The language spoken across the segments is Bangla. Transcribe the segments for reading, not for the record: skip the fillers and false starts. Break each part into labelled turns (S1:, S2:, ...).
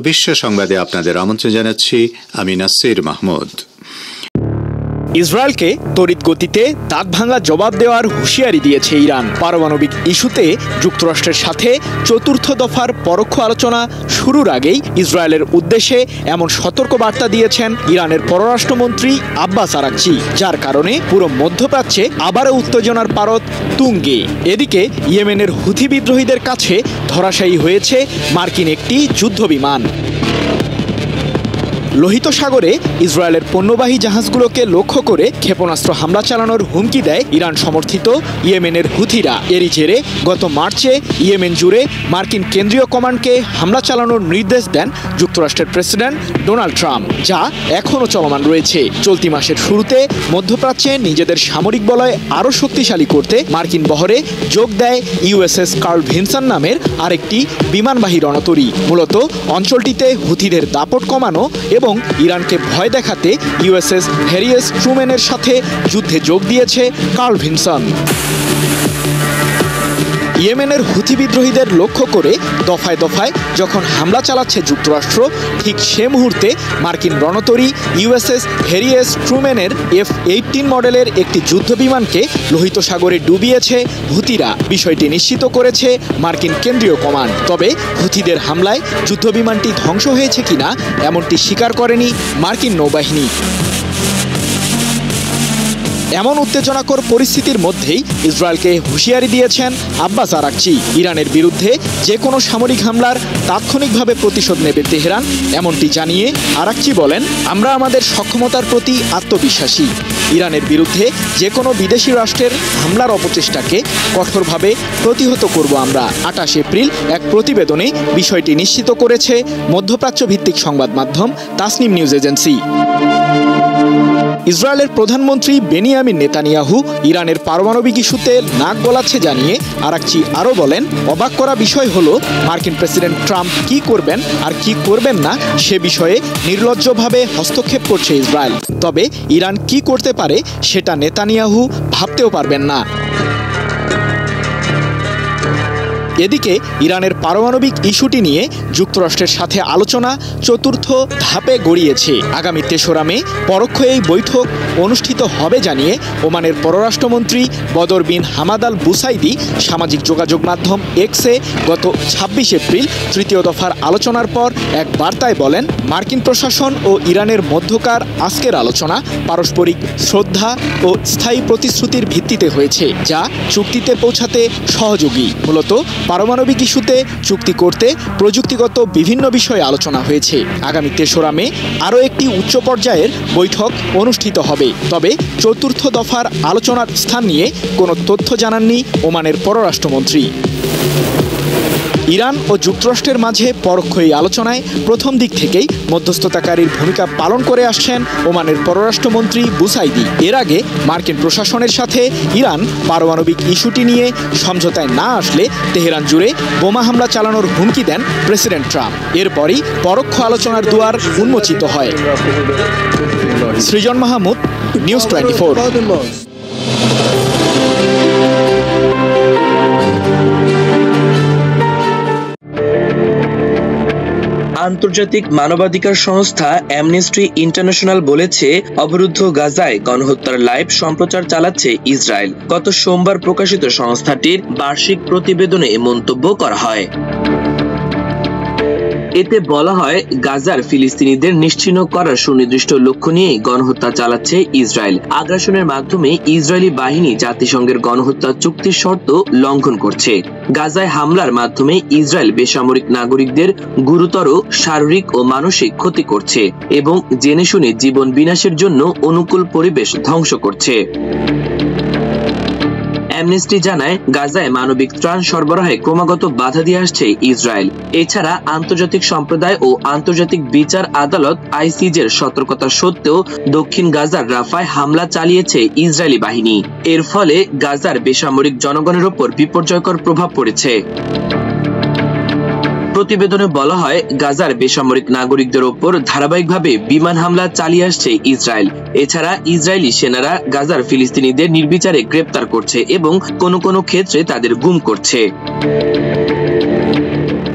S1: বিশ্ব সংবাদে আপনাদের আমন্ত্রণ জানাচ্ছি আমি নাসির মাহমুদ।
S2: ইসরায়েলকে তড়িৎ গতিতে দাঁত ভাঙা জবাব দেওয়ার হুঁশিয়ারি দিয়েছে ইরান। পারমাণবিক ইস্যুতে যুক্তরাষ্ট্রের সাথে চতুর্থ দফার পরোক্ষ আলোচনা শুরুর আগেই ইসরায়েলের উদ্দেশ্যে এমন সতর্ক বার্তা দিয়েছেন ইরানের পররাষ্ট্রমন্ত্রী আব্বাস আরাকচি, যার কারণে পুরো মধ্যপ্রাচ্যে আবারও উত্তেজনার পারদ তুঙ্গে। এদিকে ইয়েমেনের হুথি বিদ্রোহীদের কাছে ধরাশায়ী হয়েছে মার্কিন একটি যুদ্ধবিমান। লোহিত সাগরে ইসরায়েলের পণ্যবাহী জাহাজগুলোকে লক্ষ্য করে ক্ষেপণাস্ত্র হামলা চালানোর হুমকি দেয় ইরান সমর্থিত ইয়েমেনের হুথিরা। এরই জেরে গত মার্চে ইয়েমেন জুড়ে মার্কিন কেন্দ্রীয় কমান্ডকে হামলা চালানোর নির্দেশ দেন যুক্তরাষ্ট্রের প্রেসিডেন্ট ডোনাল্ড ট্রাম্প, যা এখনও চলমান রয়েছে। চলতি মাসের শুরুতে মধ্যপ্রাচ্যে নিজেদের সামরিক বলয় আরও শক্তিশালী করতে মার্কিন বহরে যোগ দেয় ইউএসএস কার্ল ভিনসন নামের আরেকটি বিমানবাহী রণতরী। মূলত অঞ্চলটিতে হুথিদের দাপট কমানো এবং ইরানকে ভয় দেখাতে ইউএসএস হ্যারি এস ট্রুম্যানের সাথে যুদ্ধে যোগ দিয়েছে কার্ল ভিনসন। ইয়েমেনের হুথি বিদ্রোহীদের লক্ষ্য করে দফায় দফায় যখন হামলা চালাচ্ছে যুক্তরাষ্ট্র, ঠিক সে মুহূর্তে মার্কিন রণতরী ইউএসএস হ্যারি এস ট্রুম্যানের F-18 মডেলের একটি যুদ্ধবিমানকে লোহিত সাগরে ডুবিয়েছে হুথিরা। বিষয়টি নিশ্চিত করেছে মার্কিন কেন্দ্রীয় কমান্ড। তবে হুথিদের হামলায় যুদ্ধবিমানটি ধ্বংস হয়েছে কিনা এমনটি স্বীকার করেনি মার্কিন নৌবাহিনী। এমন উত্তেজনাকর পরিস্থিতির মধ্যেই ইসরায়েলকে হুঁশিয়ারি দিয়েছেন আব্বাস আরাকচি। ইরানের বিরুদ্ধে যে কোনো সামরিক হামলার তাৎক্ষণিকভাবে প্রতিশোধ নেবে তেহরান, এমনটি জানিয়ে আরাকচি বলেন, আমরা আমাদের সক্ষমতার প্রতি আত্মবিশ্বাসী। ইরানের বিরুদ্ধে যে কোনো বিদেশি রাষ্ট্রের হামলার অপচেষ্টাকে কঠোরভাবে প্রতিহত করব আমরা। 28 এপ্রিল এক প্রতিবেদনে বিষয়টি নিশ্চিত করেছে মধ্যপ্রাচ্য ভিত্তিক সংবাদ মাধ্যম তাসনিম নিউজ এজেন্সি। ইসরায়েলের প্রধানমন্ত্রী বেনিয়ামিন নেতানিয়াহু ইরানের পারমাণবিক ইস্যুতে নাক গলাচ্ছে জানিয়ে আরাকচি আরও বলেন, অবাক করা বিষয় হলো মার্কিন প্রেসিডেন্ট ট্রাম্প কি করবেন আর কি করবেন না সে বিষয়ে নির্লজ্জভাবে হস্তক্ষেপ করছে ইসরায়েল। তবে ইরান কি করতে পারে সেটা নেতানিয়াহু ভাবতেও পারবেন না। এদিকে ইরানের পারমাণবিক ইস্যুটি নিয়ে যুক্তরাষ্ট্রের সাথে আলোচনা চতুর্থ ধাপে গড়িয়েছে। আগামী 3রা মে পরোক্ষ এই বৈঠক অনুষ্ঠিত হবে জানিয়ে ওমানের পররাষ্ট্রমন্ত্রী বদর বিন হামাদ আল বুসাইদি সামাজিক যোগাযোগ মাধ্যম এক্সে গত 26 এপ্রিল তৃতীয় দফার আলোচনার পর এক বার্তায় বলেন, মার্কিন প্রশাসন ও ইরানের মধ্যকার আজকের আলোচনা পারস্পরিক শ্রদ্ধা ও স্থায়ী প্রতিশ্রুতির ভিত্তিতে হয়েছে, যা চুক্তিতে পৌঁছাতে সহযোগী। মূলত পারমাণবিক ইস্যুতে চুক্তি করতে প্রযুক্তিগত বিভিন্ন বিষয়ে আলোচনা হয়েছে। আগামী 3রা মে আরও একটি উচ্চ পর্যায়ের বৈঠক অনুষ্ঠিত হবে। তবে চতুর্থ দফার আলোচনার স্থান নিয়ে কোনো তথ্য জানাননি ওমানের পররাষ্ট্রমন্ত্রী। ইরান ও যুক্তরাষ্ট্রের মাঝে পরোক্ষ এই আলোচনায় প্রথম দিক থেকেই মধ্যস্থতাকারীর ভূমিকা পালন করে আসছেন ওমানের পররাষ্ট্রমন্ত্রী বুসাইদি। এর আগে মার্কিন প্রশাসনের সাথে ইরান পারমাণবিক ইস্যুটি নিয়ে সমঝোতায় না আসলে তেহরান জুড়ে বোমা হামলা চালানোর হুমকি দেন প্রেসিডেন্ট ট্রাম্প। এরপরই পরোক্ষ আলোচনার দুয়ার উন্মোচিত হয়। সৃজন মাহমুদ, নিউজ 24।
S3: আন্তর্জাতিক মানবাধিকার সংস্থা অ্যামনেস্টি ইন্টারন্যাশনাল বলেছে, অবরুদ্ধ গাজায় গণহত্যার লাইভ সম্প্রচার চালাচ্ছে ইসরায়েল। গত সোমবার প্রকাশিত সংস্থাটির বার্ষিক প্রতিবেদনে মন্তব্য করা হয়। এতে বলা হয়, গাজার ফিলিস্তিনিদের নিশ্চিহ্ন করার সুনির্দিষ্ট লক্ষ্য নিয়ে গণহত্যা চালাচ্ছে ইসরায়েল। আগ্রাসনের মাধ্যমে ইসরায়েলি বাহিনী জাতিসংঘের গণহত্যা চুক্তির শর্ত লঙ্ঘন করছে। গাজায় হামলার মাধ্যমে ইসরায়েল বেসামরিক নাগরিকদের গুরুতর শারীরিক ও মানসিক ক্ষতি করছে এবং জেনে শুনে জীবন বিনাশের জন্য অনুকূল পরিবেশ ধ্বংস করছে। অ্যামনেস্টি জানায়, গাজায় মানবিক ত্রাণ সরবরাহে ক্রমাগত বাধা দিয়ে আসছে ইসরায়েল। এছাড়া আন্তর্জাতিক সম্প্রদায় ও আন্তর্জাতিক বিচার আদালত ICJের সতর্কতা সত্ত্বেও দক্ষিণ গাজার রাফায় হামলা চালিয়েছে ইসরায়েলি বাহিনী। এর ফলে গাজার বেসামরিক জনগণের ওপর বিপর্যয়কর প্রভাব পড়েছে। প্রতিবেদনে বলা হয়, গাজার বেসামরিক নাগরিকদের ওপর ধারাবাহিকভাবে বিমান হামলা চালিয়ে আসছে ইসরায়েল। এছাড়া ইসরায়েলি সেনারা গাজার ফিলিস্তিনিদের নির্বিচারে গ্রেপ্তার করছে এবং কোনো কোনো ক্ষেত্রে তাদের গুম করছে।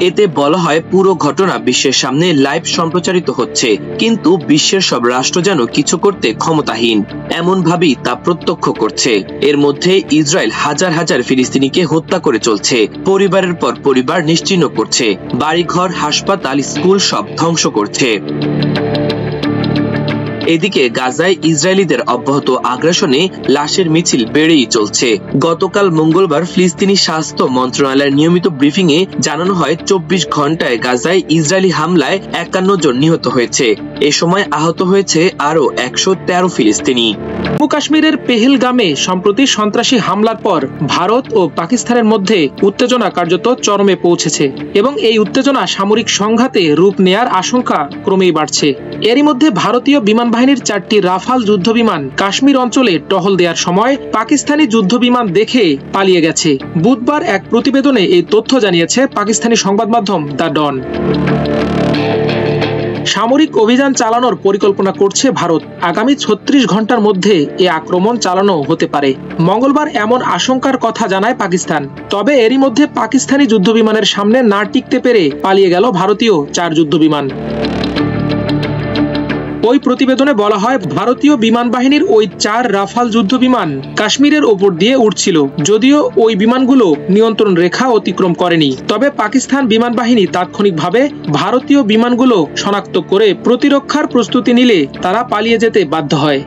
S3: এতে বলা হয় পুরো ঘটনা বিশ্বের সামনে লাইভ সম্প্রচারিত হচ্ছে, কিন্তু বিশ্বের সব রাষ্ট্র যেন কিছু করতে ক্ষমতাহীন, এমন ভাবেই তা প্রত্যক্ষ করছে। এর মধ্যে ইসরায়েল হাজার হাজার ফিলিস্তিনিকে হত্যা করে চলছে, পরিবারের পর পরিবার নিশ্চিহ্ন করছে, বাড়িঘর, হাসপাতাল, স্কুল সব ধ্বংস করছে। এদিকে গাজায় ইসরায়েলিদের অব্যাহত আগ্রাসনে লাশের মিছিল বেড়েই চলছে। গতকাল মঙ্গলবার ফিলিস্তিনি স্বাস্থ্য মন্ত্রণালয়ের নিয়মিত ব্রিফিং এ জানানো হয় 24 ঘন্টায় গাজায় ইসরায়েলি হামলায় 51 জন নিহত হয়েছে। এ সময় আহত হয়েছে আরো 113 ফিলিস্তিনি।
S4: জম্মু কাশ্মীরের পেহেলগামে সম্প্রতি সন্ত্রাসী হামলার পর ভারত ও পাকিস্তানের মধ্যে উত্তেজনা কার্যত চরমে পৌঁছেছে এবং এই উত্তেজনা সামরিক সংঘাতে রূপ নেয়ার আশঙ্কা ক্রমেই বাড়ছে। এরই মধ্যে ভারতীয় বিমান বাহিনীর 4টি রাফাল যুদ্ধবিমান কাশ্মীর অঞ্চলে টহল দেওয়ার সময় পাকিস্তানি যুদ্ধবিমান দেখে পালিয়ে গেছে। বুধবার এক প্রতিবেদনে এই তথ্য জানিয়েছে পাকিস্তানি সংবাদ মাধ্যম দ্য ডন। সামরিক অভিযান চালানোর পরিকল্পনা করছে ভারত। আগামী 36 ঘন্টার মধ্যে এ আক্রমণ চালানো হতে পারে। মঙ্গলবার এমন আশঙ্কার কথা জানায় পাকিস্তান। তবে এরই মধ্যে পাকিস্তানি যুদ্ধবিমানের সামনে না টিকতে পেরে পালিয়ে গেল ভারতীয় 4 যুদ্ধবিমান। ওই প্রতিবেদনে বলা হয়, ভারতীয় বিমান বাহিনীর ওই 4 রাফাল যুদ্ধবিমান কাশ্মীরের ওপর দিয়ে উঠছিল। যদিও ওই বিমানগুলো নিয়ন্ত্রণ রেখা অতিক্রম করেনি, তবে পাকিস্তান বিমান বাহিনী তাৎক্ষণিকভাবে ভারতীয় বিমানগুলো শনাক্ত করে প্রতিরক্ষার প্রস্তুতি নিলে তারা পালিয়ে যেতে বাধ্য হয়।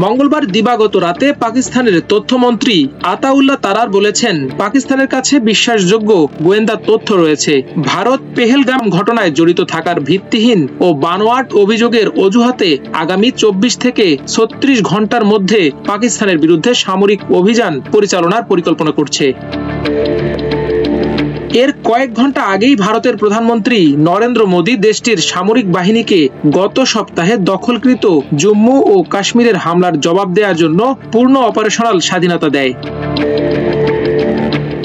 S4: মঙ্গলবার দিবাগত রাতে পাকিস্তানের তথ্যমন্ত্রী আতাউল্লাহ তারার বলেছেন, পাকিস্তানের কাছে বিশ্বাসযোগ্য গোয়েন্দা তথ্য রয়েছে। ভারত পেহেলগাম ঘটনায় জড়িত থাকার ভিত্তিহীন ও বানোয়াট অভিযোগের অজুহাতে আগামী 24 থেকে 36 ঘন্টার মধ্যে পাকিস্তানের বিরুদ্ধে সামরিক অভিযান পরিচালনার পরিকল্পনা করছে। এর কয়েক ঘন্টা আগেই ভারতের প্রধানমন্ত্রী নরেন্দ্র মোদী দেশটির সামরিক বাহিনীকে গত সপ্তাহে দখলকৃত জম্মু ও কাশ্মীরের হামলার জবাব দেওয়ার জন্য পূর্ণ অপারেশনাল স্বাধীনতা দেয়।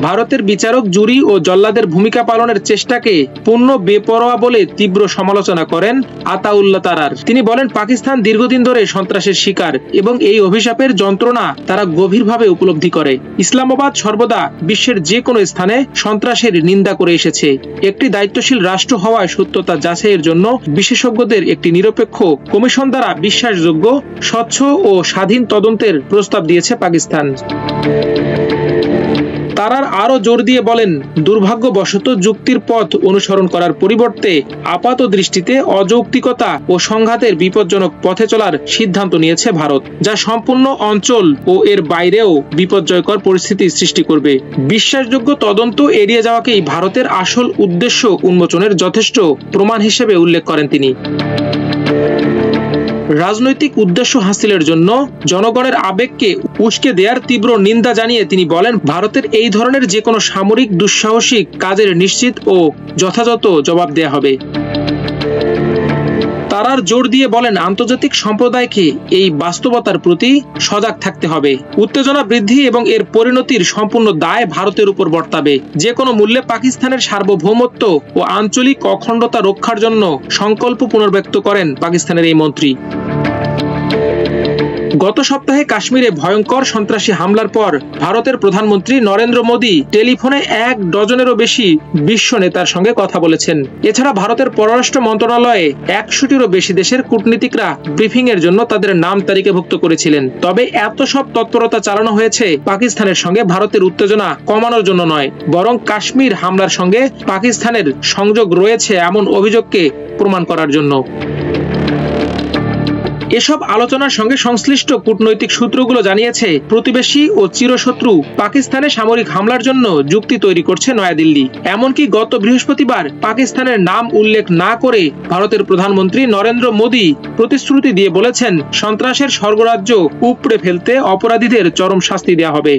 S4: ভারতের বিচারক, জুরি ও জল্লাদের ভূমিকা পালনের চেষ্টাকে পূর্ণ বেপরোয়া বলে তীব্র সমালোচনা করেন আতাউল্লাহ তারার। তিনি বলেন, পাকিস্তান দীর্ঘদিন ধরে সন্ত্রাসের শিকার এবং এই অভিশাপের যন্ত্রণা তারা গভীরভাবে উপলব্ধি করে। ইসলামাবাদ সর্বদা বিশ্বের যে কোনো স্থানে সন্ত্রাসের নিন্দা করে এসেছে। একটি দায়িত্বশীল রাষ্ট্র হওয়ায় সত্যতা যাচাইয়ের জন্য বিশেষজ্ঞদের একটি নিরপেক্ষ কমিশন দ্বারা বিশ্বাসযোগ্য, স্বচ্ছ ও স্বাধীন তদন্তের প্রস্তাব দিয়েছে পাকিস্তান। তারার আরো জোর দিয়ে বলেন, দুর্ভাগ্যবশত যুক্তির পথ অনুসরণ করার পরিবর্তে আপাত দৃষ্টিতে অযৌক্তিকতা ও সংঘাতের বিপজ্জনক পথে চলার সিদ্ধান্ত নিয়েছে ভারত, যা সম্পূর্ণ অঞ্চল ও এর বাইরেও বিপর্যয়কর পরিস্থিতি সৃষ্টি করবে। বিশ্বাসযোগ্য তদন্ত এড়িয়ে যাওয়াকেই ভারতের আসল উদ্দেশ্য উন্মোচনের যথেষ্ট প্রমাণ হিসেবে উল্লেখ করেন তিনি। রাজনৈতিক উদ্দেশ্য হাসিলের জন্য জনগণের আবেগকে উস্কে দেওয়ার তীব্র নিন্দা জানিয়ে তিনি বলেন, ভারতের এই ধরনের যে কোনো সামরিক দুঃসাহসিক কাজের নিশ্চিত ও যথাযথ জবাব দেয়া হবে। তারার জোর দিয়ে বলেন, আন্তর্জাতিক সম্প্রদায়কে এই বাস্তবতার প্রতি সজাগ থাকতে হবে। উত্তেজনা বৃদ্ধি এবং এর পরিণতির সম্পূর্ণ দায় ভারতের উপর বর্তাবে। যে কোনো মূল্যে পাকিস্তানের সার্বভৌমত্ব ও আঞ্চলিক অখণ্ডতা রক্ষার জন্য সংকল্প পুনর্ব্যক্ত করেন পাকিস্তানের এই মন্ত্রী। গত সপ্তাহে কাশ্মীরে ভয়ঙ্কর সন্ত্রাসী হামলার পর ভারতের প্রধানমন্ত্রী নরেন্দ্র মোদী টেলিফোনে 1 ডজনেরও বেশি বিশ্ব নেতার সঙ্গে কথা বলেছেন। এছাড়া ভারতের পররাষ্ট্র মন্ত্রণালয়ে 100টিরও বেশি দেশের কূটনীতিকরা ব্রিফিং এর জন্য তাদের নাম তালিকাভুক্ত করেছিলেন। তবে এত সব তৎপরতা চালানো হয়েছে পাকিস্তানের সঙ্গে ভারতের উত্তেজনা কমানোর জন্য নয়, বরং কাশ্মীর হামলার সঙ্গে পাকিস্তানের সংযোগ রয়েছে এমন অভিযোগকে প্রমাণ করার জন্য। এসব আলোচনার সঙ্গে সংশ্লিষ্ট কূটনৈতিক সূত্রগুলো জানিয়েছে, প্রতিবেশী ও চিরশত্রু পাকিস্তানে সামরিক হামলার জন্য যুক্তি তৈরি করছে নয়াদিল্লি। এমনকি গত বৃহস্পতিবার পাকিস্তানের নাম উল্লেখ না করে ভারতের প্রধানমন্ত্রী নরেন্দ্র মোদী প্রতিশ্রুতি দিয়ে বলেছেন, সন্ত্রাসের স্বর্গরাজ্য উপড়ে ফেলতে অপরাধীদের চরম শাস্তি দেওয়া হবে।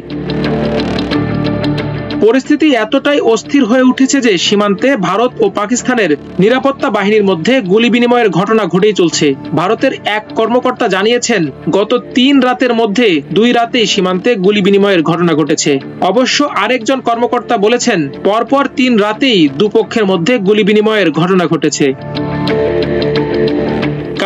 S4: পরিস্থিতি এতটাই অস্থির হয়ে উঠেছে যে সীমান্তে ভারত ও পাকিস্তানের নিরাপত্তা বাহিনীর মধ্যে গুলি বিনিময়ের ঘটনা ঘটেই চলছে। ভারতের এক কর্মকর্তা জানিয়েছেন, গত 3 রাতের মধ্যে 2 রাতেই সীমান্তে গুলি বিনিময়ের ঘটনা ঘটেছে। অবশ্য আরেকজন কর্মকর্তা বলেছেন, পরপর 3 রাতেই দুপক্ষের মধ্যে গুলি বিনিময়ের ঘটনা ঘটেছে।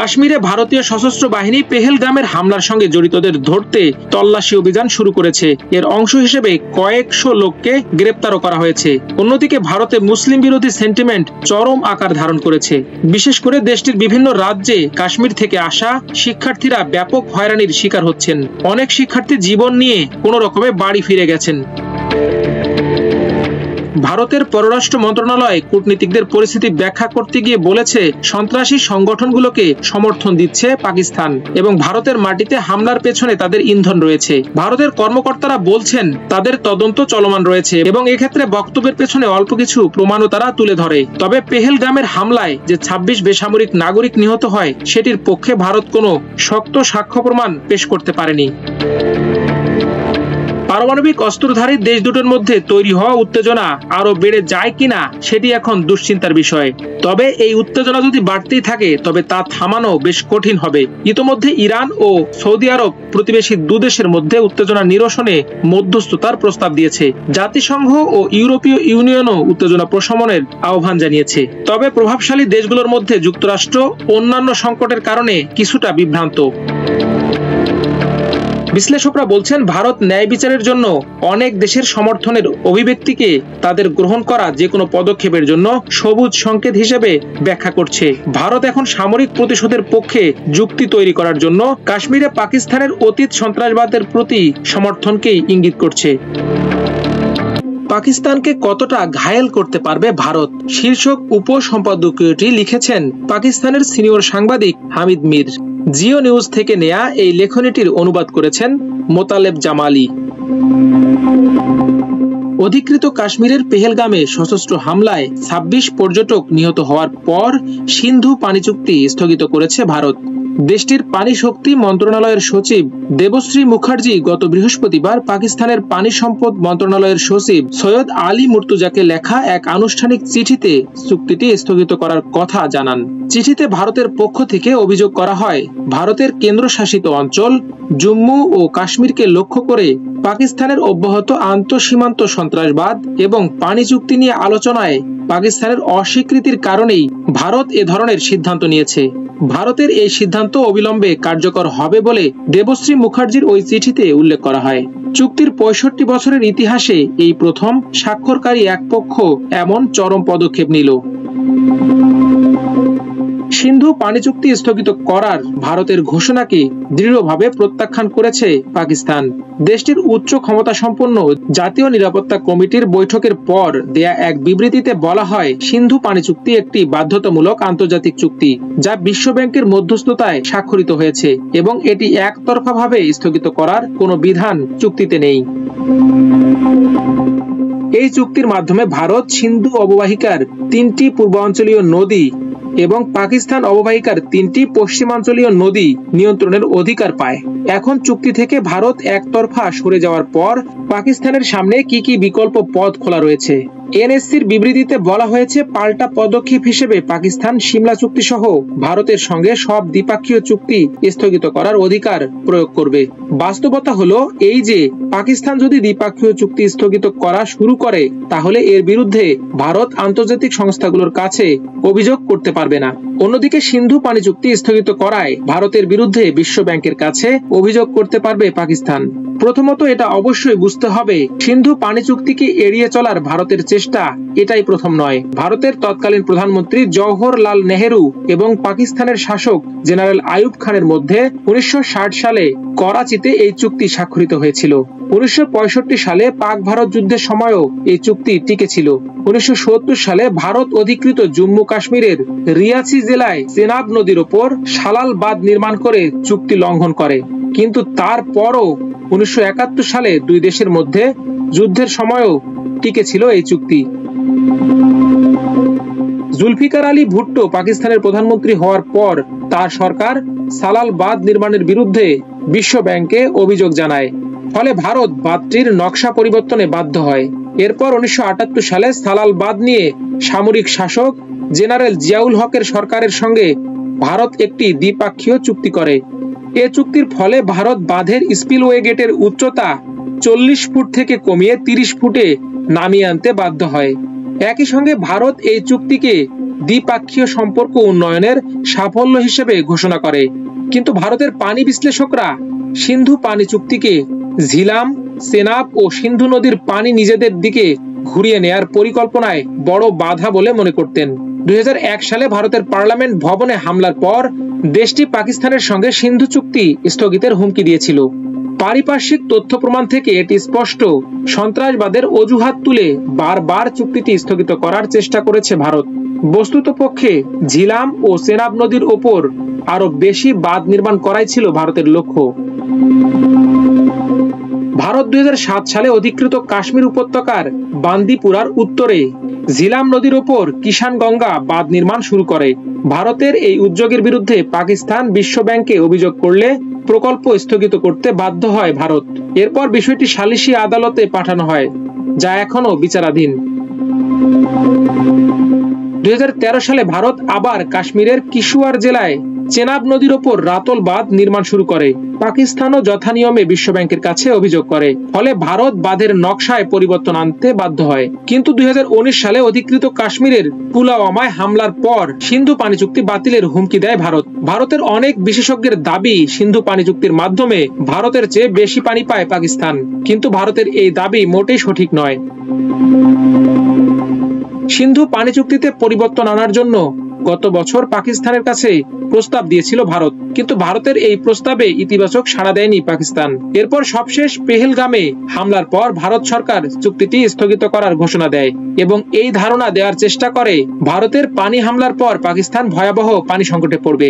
S4: কাশ্মীরে ভারতীয় সশস্ত্র বাহিনী পেহেলগামের হামলার সঙ্গে জড়িতদের ধরতে তল্লাশি অভিযান শুরু করেছে। এর অংশ হিসেবে কয়েকশো লোককে গ্রেপ্তারও করা হয়েছে। অন্যদিকে ভারতে মুসলিম বিরোধী সেন্টিমেন্ট চরম আকার ধারণ করেছে। বিশেষ করে দেশটির বিভিন্ন রাজ্যে কাশ্মীর থেকে আসা শিক্ষার্থীরা ব্যাপক হয়রানির শিকার হচ্ছেন। অনেক শিক্ষার্থী জীবন নিয়ে কোনো রকমে বাড়ি ফিরে গেছেন। ভারতের পররাষ্ট্র মন্ত্রণালয় কূটনীতিকদের পরিস্থিতি ব্যাখ্যা করতে গিয়ে বলেছে, সন্ত্রাসী সংগঠনগুলোকে সমর্থন দিচ্ছে পাকিস্তান এবং ভারতের মাটিতে হামলার পেছনে তাদের ইন্ধন রয়েছে। ভারতের কর্মকর্তারা বলছেন তাদের তদন্ত চলমান রয়েছে এবং এক্ষেত্রে বক্তব্যের পেছনে অল্প কিছু প্রমাণও তারা তুলে ধরে। তবে পেহেলগামের হামলায় যে ২৬ বেসামরিক নাগরিক নিহত হয় সেটির পক্ষে ভারত কোনো শক্ত সাক্ষ্য প্রমাণ পেশ করতে পারেনি। পারমাণবিক অস্ত্রধারী দেশ দুটোর মধ্যে তৈরি হওয়া উত্তেজনা আরো বেড়ে যায় কিনা সেটি এখন দুশ্চিন্তার বিষয়। তবে এই উত্তেজনা যদি বাড়তেই থাকে তবে তা থামানো বেশ কঠিন হবে। ইতোমধ্যে ইরান ও সৌদি আরব প্রতিবেশী দুদেশের মধ্যে উত্তেজনা নিরসনে মধ্যস্থতার প্রস্তাব দিয়েছে। জাতিসংঘ ও ইউরোপীয় ইউনিয়নও উত্তেজনা প্রশমনের আহ্বান জানিয়েছে। তবে প্রভাবশালী দেশগুলোর মধ্যে যুক্তরাষ্ট্র অন্যান্য সংকটের কারণে কিছুটা বিভ্রান্ত। বিশ্লেষকরা বলছেন, ভারত ন্যায় বিচারের জন্য অনেক দেশের সমর্থনের অভিব্যক্তিকে তাদের গ্রহণ করা যে কোনো পদক্ষেপের জন্য সবুজ সংকেত হিসেবে ব্যাখ্যা করছে। ভারত এখন সামরিক প্রতিশোধের পক্ষে যুক্তি তৈরি করার জন্য কাশ্মীরে পাকিস্তানের অতীত সন্ত্রাসবাদের প্রতি সমর্থনকেই ইঙ্গিত করছে। পাকিস্তানকে কতটা ঘায়েল করতে পারবে ভারত শীর্ষক উপসম্পাদকীয়টি লিখেছেন পাকিস্তানের সিনিয়র সাংবাদিক হামিদ মির। জিও নিউজ থেকে নেয়া এই লেখনীটির অনুবাদ করেছেন মোতালেব জামালি। অধিকৃত কাশ্মীরের পেহেলগামে সশস্ত্র হামলায় ২৬ পর্যটক নিহত হওয়ার পর সিন্ধু পানি চুক্তি স্থগিত করেছে ভারত। দেশটির পানি শক্তি মন্ত্রণালয়ের সচিব দেবশ্রী মুখার্জি গত বৃহস্পতিবার পাকিস্তানের পানি সম্পদ মন্ত্রণালয়ের সচিব সৈয়দ আলী মুর্তুজাকে লেখা এক আনুষ্ঠানিক চিঠিতে চুক্তিটি স্থগিত করার কথা জানান। চিঠিতে ভারতের পক্ষ থেকে অভিযোগ করা হয়, ভারতের কেন্দ্রশাসিত অঞ্চল জম্মু ও কাশ্মীরকে লক্ষ্য করে পাকিস্তানের অব্যাহত আন্তঃসীমান্ত সন্ত্রাসবাদ এবং পানি চুক্তি নিয়ে আলোচনায় পাকিস্তানের অস্বীকৃতির কারণেই ভারত এ ধরনের সিদ্ধান্ত নিয়েছে। ভারতের এই সিদ্ধান্ত অবিলম্বে কার্যকর হবে বলে দেবশ্রী মুখার্জির ওই চিঠিতে উল্লেখ করা হয়। চুক্তির ৬৫ বছরের ইতিহাসে এই প্রথম স্বাক্ষরকারী এক পক্ষ এমন চরম পদক্ষেপ নিল। সিন্ধু পানি চুক্তি স্থগিত করার ভারতের ঘোষণাকে দৃঢ়ভাবে প্রত্যাখ্যান করেছে পাকিস্তান। দেশটির উচ্চ ক্ষমতা সম্পন্ন জাতীয় নিরাপত্তা কমিটির বৈঠকের পর দেয়া এক বিবৃতিতে বলা হয়, সিন্ধু পানি চুক্তি একটি বাধ্যতামূলক আন্তর্জাতিক চুক্তি যা বিশ্বব্যাংকের মধ্যস্থতায় স্বাক্ষরিত হয়েছে এবং এটি একতরফাভাবে স্থগিত করার কোনো বিধান চুক্তিতে নেই। এই চুক্তির মাধ্যমে ভারত সিন্ধু অববাহিকার ৩টি পূর্বাঞ্চলীয় নদী এবং পাকিস্তান অববাহিকার ৩টি পশ্চিমাঞ্চলীয় নদী নিয়ন্ত্রণের অধিকার পায়। এখন চুক্তি থেকে ভারত একতরফা সরে যাওয়ার পর পাকিস্তানের সামনে কি কি বিকল্প পথ খোলা রয়েছে। এনএসসির বিবৃতিতে বলা হয়েছে, পাল্টা পদক্ষেপ হিসেবে পাকিস্তান সিমলা চুক্তি সহ ভারতের সঙ্গে সব দ্বিপাক্ষীয় চুক্তি স্থগিত করার অধিকার প্রয়োগ করবে। বাস্তবতা হলো এই যে পাকিস্তান যদি দ্বিপাক্ষীয় চুক্তি স্থগিত করা শুরু করে তাহলে এর বিরুদ্ধে ভারত আন্তর্জাতিক সংস্থাগুলোর কাছে অভিযোগ করতে পারবে না। অন্যদিকে সিন্ধু পানি চুক্তি স্থগিত করায় ভারতের বিরুদ্ধে বিশ্ব ব্যাংকের কাছে অভিযোগ করতে পারবে পাকিস্তান। প্রথমত এটা অবশ্যই বুঝতে হবে, সিন্ধু পানি চুক্তিকে এড়িয়ে চলার ভারতের চেষ্টা এটাই প্রথম নয়। ভারতের তৎকালীন প্রধানমন্ত্রী জওহরলাল নেহেরু এবং পাকিস্তানের শাসক জেনারেল আইয়ুব খানের মধ্যে ১৯৬০ সালে করাচিতে এই চুক্তি স্বাক্ষরিত হয়েছিল। ১৯৬৫ সালে পাক ভারত যুদ্ধের সময়ও এই চুক্তি টিকেছিল। ১৯৭০ সালে ভারত অধিকৃত জম্মু কাশ্মীরের রিয়াসি জেলায় চেনাব নদীর ওপর সালাল বাঁধ নির্মাণ করে চুক্তি লঙ্ঘন করে, কিন্তু তারপরও ১৯৭১ সালে দুই দেশের মধ্যে যুদ্ধের সময়ও টিকেছিল এই চুক্তি। জুলফিকার আলী ভুট্টো পাকিস্তানের প্রধানমন্ত্রী হওয়ার পর তার সরকার সালাল বাঁধ নির্মাণের বিরুদ্ধে বিশ্ব ব্যাংকে অভিযোগ জানায়। ফলে ভারত বাঁধটির নকশা পরিবর্তনে বাধ্য হয়। এরপর ১৯৭৮ সালে সালাল বাঁধ নিয়ে সামরিক শাসক জেনারেল জিয়াউল হকের সরকারের সঙ্গে ভারত একটি দ্বিপাক্ষীয় চুক্তি করে। এ চুক্তির ফলে ভারত বাঁধের স্পিলওয়ে গেটের উচ্চতা ৪০ ফুট থেকে কমিয়ে ৩০ ফুটে নামিয়ে আনতে বাধ্য হয়। একই সঙ্গে ভারত এই চুক্তিকে দ্বিপাক্ষীয় সম্পর্ক উন্নয়নের সাফল্য হিসেবে ঘোষণা করে। কিন্তু ভারতের পানি বিশ্লেষকরা সিন্ধু পানি চুক্তিকে ঝিলাম, চেনাব ও সিন্ধু নদীর পানি নিজেদের দিকে ঘুরিয়ে নেয়ার পরিকল্পনায় বড় বাধা বলে মনে করতেন। 2001 সালে ভারতের পার্লামেন্ট ভবনে হামলার পর দেশটি পাকিস্তানের সঙ্গে সিন্ধু চুক্তি স্থগিতের হুমকি দিয়েছিল। পারিপার্শ্বিক তথ্য প্রমাণ থেকে এটি স্পষ্ট, সন্ত্রাসবাদের অজুহাত তুলে বারবার চুক্তিটি স্থগিত করার চেষ্টা করেছে ভারত। বস্তুতপক্ষে ঝিলাম ও চেনাব নদীর ওপর আরো বেশি বাঁধ নির্মাণ করাই ছিল ভারতের লক্ষ্য। ভারত 2007 সালে অধিকৃত কাশ্মীর উপত্যকার বান্দিপুরার উত্তরে ঝিলাম নদীর ওপর কিষানগঙ্গা বাঁধ নির্মাণ শুরু করে। ভারতের এই উদ্যোগের বিরুদ্ধে পাকিস্তান বিশ্ব ব্যাংকে অভিযোগ করলে প্রকল্প স্থগিত করতে বাধ্য হয় ভারত। এরপর বিষয়টি সালিসি আদালতে পাঠানো হয়, যা এখনো বিচারাধীন। 2013 সালে ভারত আবার কাশ্মীরের কিশুয়ার জেলায় চেনাব নদীর ওপর রাতল বাঁধ নির্মাণ শুরু করে। পাকিস্তানও যথানিয়মে বিশ্ব ব্যাংকের কাছে অভিযোগ করে, ফলে ভারত বাঁধের নকশায় পরিবর্তন আনতে বাধ্য হয়। কিন্তু 2019 সালে অধিকৃত কাশ্মীরের পুলওয়ামায় হামলার পর সিন্ধু পানি চুক্তি বাতিলের হুমকি দেয় ভারত। ভারতের অনেক বিশেষজ্ঞের দাবি, সিন্ধু পানি চুক্তির মাধ্যমে ভারতের চেয়ে বেশি পানি পায় পাকিস্তান। কিন্তু ভারতের এই দাবি মোটেই সঠিক নয়। সিন্ধু পানি চুক্তিতে পরিবর্তন আনার জন্য গত বছর পাকিস্তানের কাছে প্রস্তাব দিয়েছিল ভারত, কিন্তু ভারতের এই প্রস্তাবে ইতিবাচক সাড়া দেয়নি পাকিস্তান। এরপর সবশেষ পেহেলগামে হামলার পর ভারত সরকার চুক্তিটি স্থগিত করার ঘোষণা দেয় এবং এই ধারণা দেওয়ার চেষ্টা করে ভারতের পানি হামলার পর পাকিস্তান ভয়াবহ পানি সংকটে পড়বে।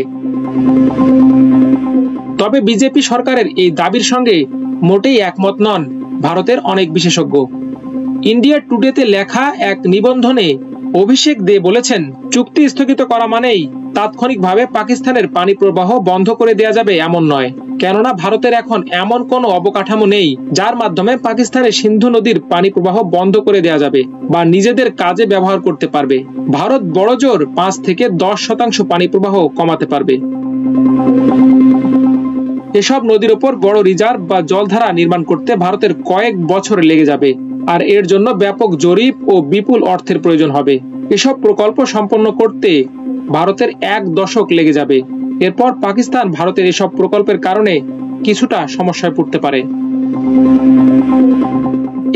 S4: তবে বিজেপি সরকারের এই দাবির সঙ্গে মোটেই একমত নন ভারতের অনেক বিশেষজ্ঞ। ইন্ডিয়া টুডেতে লেখা এক নিবন্ধনে অভিষেক দে বলেছেন, চুক্তি স্থগিত করা মানেই তাৎক্ষণিকভাবে পাকিস্তানের পানি প্রবাহ বন্ধ করে দেয়া যাবে এমন নয়, কেননা ভারতের এখন এমন কোনো অবকাঠামো নেই যার মাধ্যমে পাকিস্তানের সিন্ধু নদীর পানি প্রবাহ বন্ধ করে দেয়া যাবে বা নিজেদের কাজে ব্যবহার করতে পারবে। ভারত বড়জোর 5 থেকে 10% পানি প্রবাহ কমাতে পারবে। এসব নদীর ওপর বড় রিজার্ভ বা জলধারা নির্মাণ করতে ভারতের কয়েক বছর লেগে যাবে, আর এর জন্য ব্যাপক জরিপ ও বিপুল অর্থের প্রয়োজন হবে। এসব প্রকল্প সম্পন্ন করতে ভারতের 1 দশক লেগে যাবে। এরপর পাকিস্তান ভারতের এসব প্রকল্পের কারণে কিছুটা সমস্যায় পড়তে পারে।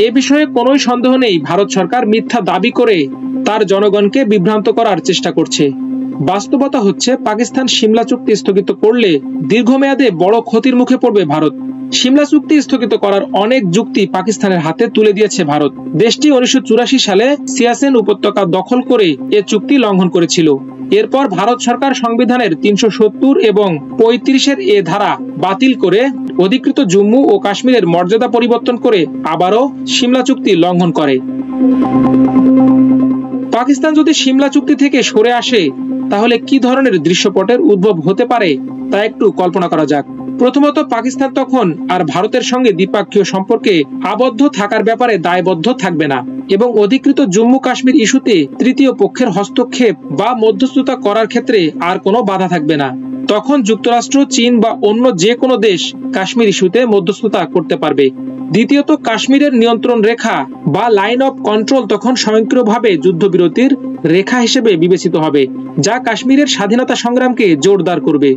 S4: এ বিষয়ে কোনো সন্দেহ নেই, ভারত সরকার মিথ্যা দাবি করে তার জনগণকে বিভ্রান্ত করার চেষ্টা করছে। বাস্তবতা হচ্ছে, পাকিস্তান সিমলা চুক্তি স্থগিত করলে দীর্ঘমেয়াদে বড় ক্ষতির মুখে পড়বে ভারত। সিমলা চুক্তি স্থগিত করার অনেক যুক্তি পাকিস্তানের হাতে তুলে দিয়েছে ভারত। দেশটি 1984 সালে সিয়াচেন উপত্যকা দখল করে এ চুক্তি লঙ্ঘন করেছিল। এরপর ভারত সরকার সংবিধানের 370 এবং 35-এর এ ধারা বাতিল করে অধিকৃত জম্মু ও কাশ্মীরের মর্যাদা পরিবর্তন করে আবারও সিমলা চুক্তি লঙ্ঘন করে। পাকিস্তান যদি সিমলা চুক্তি থেকে সরে আসে, তাহলে কি ধরনের দৃশ্যপটের উদ্ভব হতে পারে তা একটু কল্পনা করা যাক। প্রথমত, পাকিস্তান তখন আর ভারতের সঙ্গে দ্বিপাক্ষীয় সম্পর্কে আবদ্ধ থাকার ব্যাপারে দায়বদ্ধ থাকবে না এবং অধিকৃত জম্মু কাশ্মীর ইস্যুতে তৃতীয় পক্ষের হস্তক্ষেপ বা মধ্যস্থতা করার ক্ষেত্রে আর কোনো বাধা থাকবে না। তখন যুক্তরাষ্ট্র, চীন বা অন্য যে কোনো দেশ কাশ্মীর ইস্যুতে মধ্যস্থতা করতে পারবে। দ্বিতীয়ত, কাশ্মীরের নিয়ন্ত্রণ রেখা বা লাইন অফ কন্ট্রোল তখন স্বয়ংক্রিয়ভাবে যুদ্ধবিরতির রেখা হিসেবে বিবেচিত হবে, যা কাশ্মীরের স্বাধীনতা সংগ্রামকে জোরদার করবে।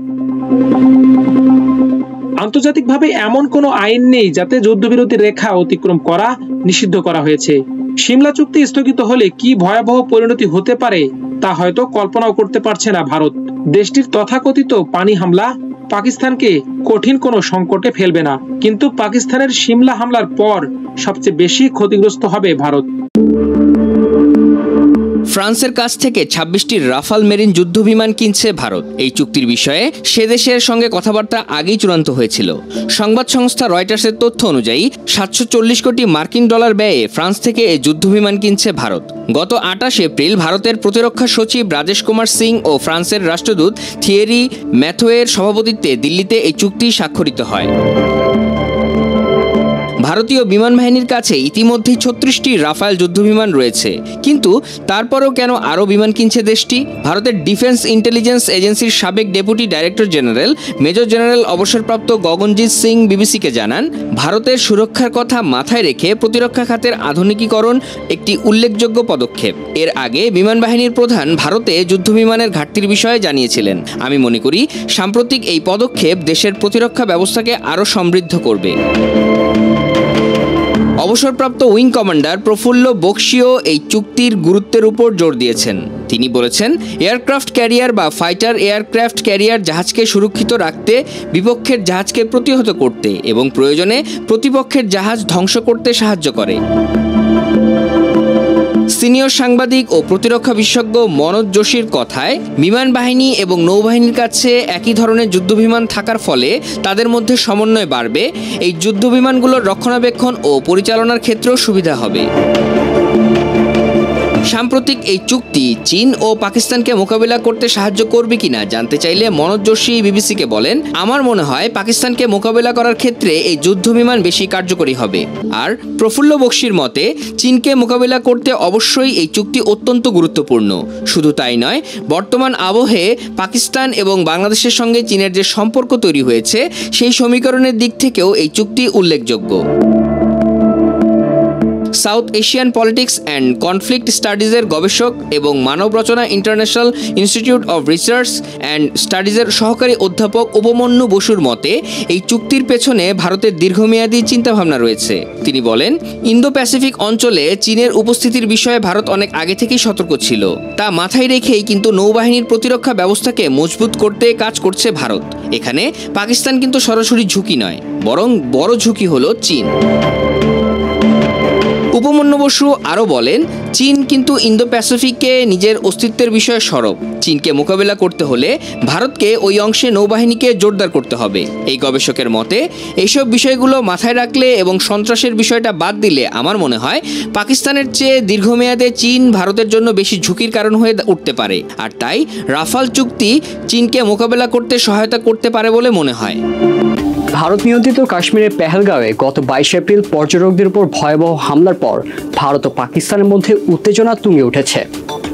S4: আন্তর্জাতিকভাবে এমন কোনো আইন নেই যাতে যুদ্ধবিরতির রেখা অতিক্রম করা নিষিদ্ধ করা হয়েছে। সিমলা চুক্তি স্থগিত হলে কি ভয়াবহ পরিণতি হতে পারে তা হয়তো কল্পনাও করতে পারছে না ভারত। দেশটির তথাকথিত পানি হামলা পাকিস্তানকে কঠিন কোনো সংকটে ফেলবে না, কিন্তু পাকিস্তানের সিমলা হামলার পর সবচেয়ে বেশি ক্ষতিগ্রস্ত হবে ভারত।
S5: ফ্রান্সের কাছ থেকে 26টি রাফাল মেরিন যুদ্ধবিমান কিনছে ভারত। এই চুক্তির বিষয়ে সে দেশের সঙ্গে কথাবার্তা আগেই চূড়ান্ত হয়েছিল। সংবাদ সংস্থা রয়টার্সের তথ্য অনুযায়ী 740 কোটি মার্কিন ডলার ব্যয়ে ফ্রান্স থেকে এই যুদ্ধবিমান কিনছে ভারত। গত 28 এপ্রিল ভারতের প্রতিরক্ষা সচিব রাজেশ কুমার সিং ও ফ্রান্সের রাষ্ট্রদূত থিয়েরি ম্যাথোয়ের সভাপতিত্বে দিল্লিতে এই চুক্তি স্বাক্ষরিত হয়। ভারত ভারতীয় বিমান বাহিনীর কাছে ইতিমধ্যেই 36টি রাফায়েল যুদ্ধবিমান রয়েছে, কিন্তু তারপরেও কেন আরও বিমান কিনছে দেশটি? ভারতের ডিফেন্স ইন্টেলিজেন্স এজেন্সির সাবেক deputy director general major general অবসরপ্রাপ্ত গগনজিৎ সিং বিবিসিকে জানান, ভারতের সুরক্ষার কথা মাথায় রেখে প্রতিরক্ষা খাতের আধুনিকীকরণ একটি উল্লেখযোগ্য পদক্ষেপ। এর আগে বিমান বাহিনীর প্রধান ভারতে যুদ্ধবিমানের ঘাটতির বিষয়ে জানিয়েছিলেন। আমি মনে করি সাম্প্রতিক এই পদক্ষেপ দেশের প্রতিরক্ষা ব্যবস্থাকে আরও সমৃদ্ধ করবে। অবসরপ্রাপ্ত উইং কমান্ডার প্রফুল্ল বক্সিও এই চুক্তির গুরুত্বের উপর জোর দিয়েছেন। তিনি বলেছেন, এয়ারক্রাফট ক্যারিয়ার বা ফাইটার এয়ারক্রাফট ক্যারিয়ার জাহাজকে সুরক্ষিত রাখতে, বিপক্ষের জাহাজকে প্রতিহত করতে এবং প্রয়োজনে প্রতিপক্ষের জাহাজ ধ্বংস করতে সাহায্য করে। সিনিয়র সাংবাদিক ও প্রতিরক্ষা বিশেষজ্ঞ মনোজ যোশীর কথায়, বিমান বাহিনী এবং নৌবাহিনীর কাছে একই ধরনের যুদ্ধবিমান থাকার ফলে তাদের মধ্যে সমন্বয় বাড়বে। এই যুদ্ধবিমানগুলোর রক্ষণাবেক্ষণ ও পরিচালনার ক্ষেত্রেও সুবিধা হবে। সাম্প্রতিক এই চুক্তি চীন ও পাকিস্তানকে মোকাবিলা করতে সাহায্য করবে কিনা জানতে চাইলে মনোজ যোশী বিবিসিকে বলেন, আমার মনে হয় পাকিস্তানকে মোকাবিলা করার ক্ষেত্রে এই যুদ্ধবিমান বেশি কার্যকরী হবে। আর প্রফুল্ল বক্সির মতে, চীনকে মোকাবিলা করতে অবশ্যই এই চুক্তি অত্যন্ত গুরুত্বপূর্ণ। শুধু তাই নয়, বর্তমান আবহে পাকিস্তান এবং বাংলাদেশের সঙ্গে চীনের যে সম্পর্ক তৈরি হয়েছে, সেই সমীকরণের দিক থেকেও এই চুক্তি উল্লেখযোগ্য। South Asian politics and conflict স্টাডিজের গবেষক এবং Manav Rachna international institute of research and স্টাডিজের সহকারী অধ্যাপক উপমন্যু বসুর মতে, এই চুক্তির পেছনে ভারতের দীর্ঘমেয়াদী চিন্তাভাবনা রয়েছে। তিনি বলেন, ইন্দো প্যাসিফিক অঞ্চলে চীনের উপস্থিতির বিষয়ে ভারত অনেক আগে থেকেই সতর্ক ছিল। তা মাথায় রেখেই কিন্তু নৌবাহিনীর প্রতিরক্ষা ব্যবস্থাকে মজবুত করতে কাজ করছে ভারত। এখানে পাকিস্তান কিন্তু সরাসরি ঝুঁকি নয়, বরং বড় ঝুঁকি হলো চীন। উপমন্যু বসু আরও বলেন, চীন কিন্তু ইন্দো প্যাসিফিকে নিজের অস্তিত্বের বিষয়ে সরব। চীনকে মোকাবিলা করতে হলে ভারতকে ওই অংশে নৌবাহিনীকে জোরদার করতে হবে। এই গবেষকের মতে, এইসব বিষয়গুলো মাথায় রাখলে এবং সন্ত্রাসের বিষয়টা বাদ দিলে আমার মনে হয় পাকিস্তানের চেয়ে দীর্ঘমেয়াদে চীন ভারতের জন্য বেশি ঝুঁকির কারণ হয়ে উঠতে পারে। আর তাই রাফাল চুক্তি চীনকে মোকাবিলা করতে সহায়তা করতে পারে বলে মনে হয়।
S6: ভারত নিয়ন্ত্রিত কাশ্মীরের পেহেলগাঁওয়ে গত 22 এপ্রিল পর্যটকদের উপর ভয়াবহ হামলার পর ভারত ও পাকিস্তানের মধ্যে উত্তেজনা তুঙ্গে উঠেছে।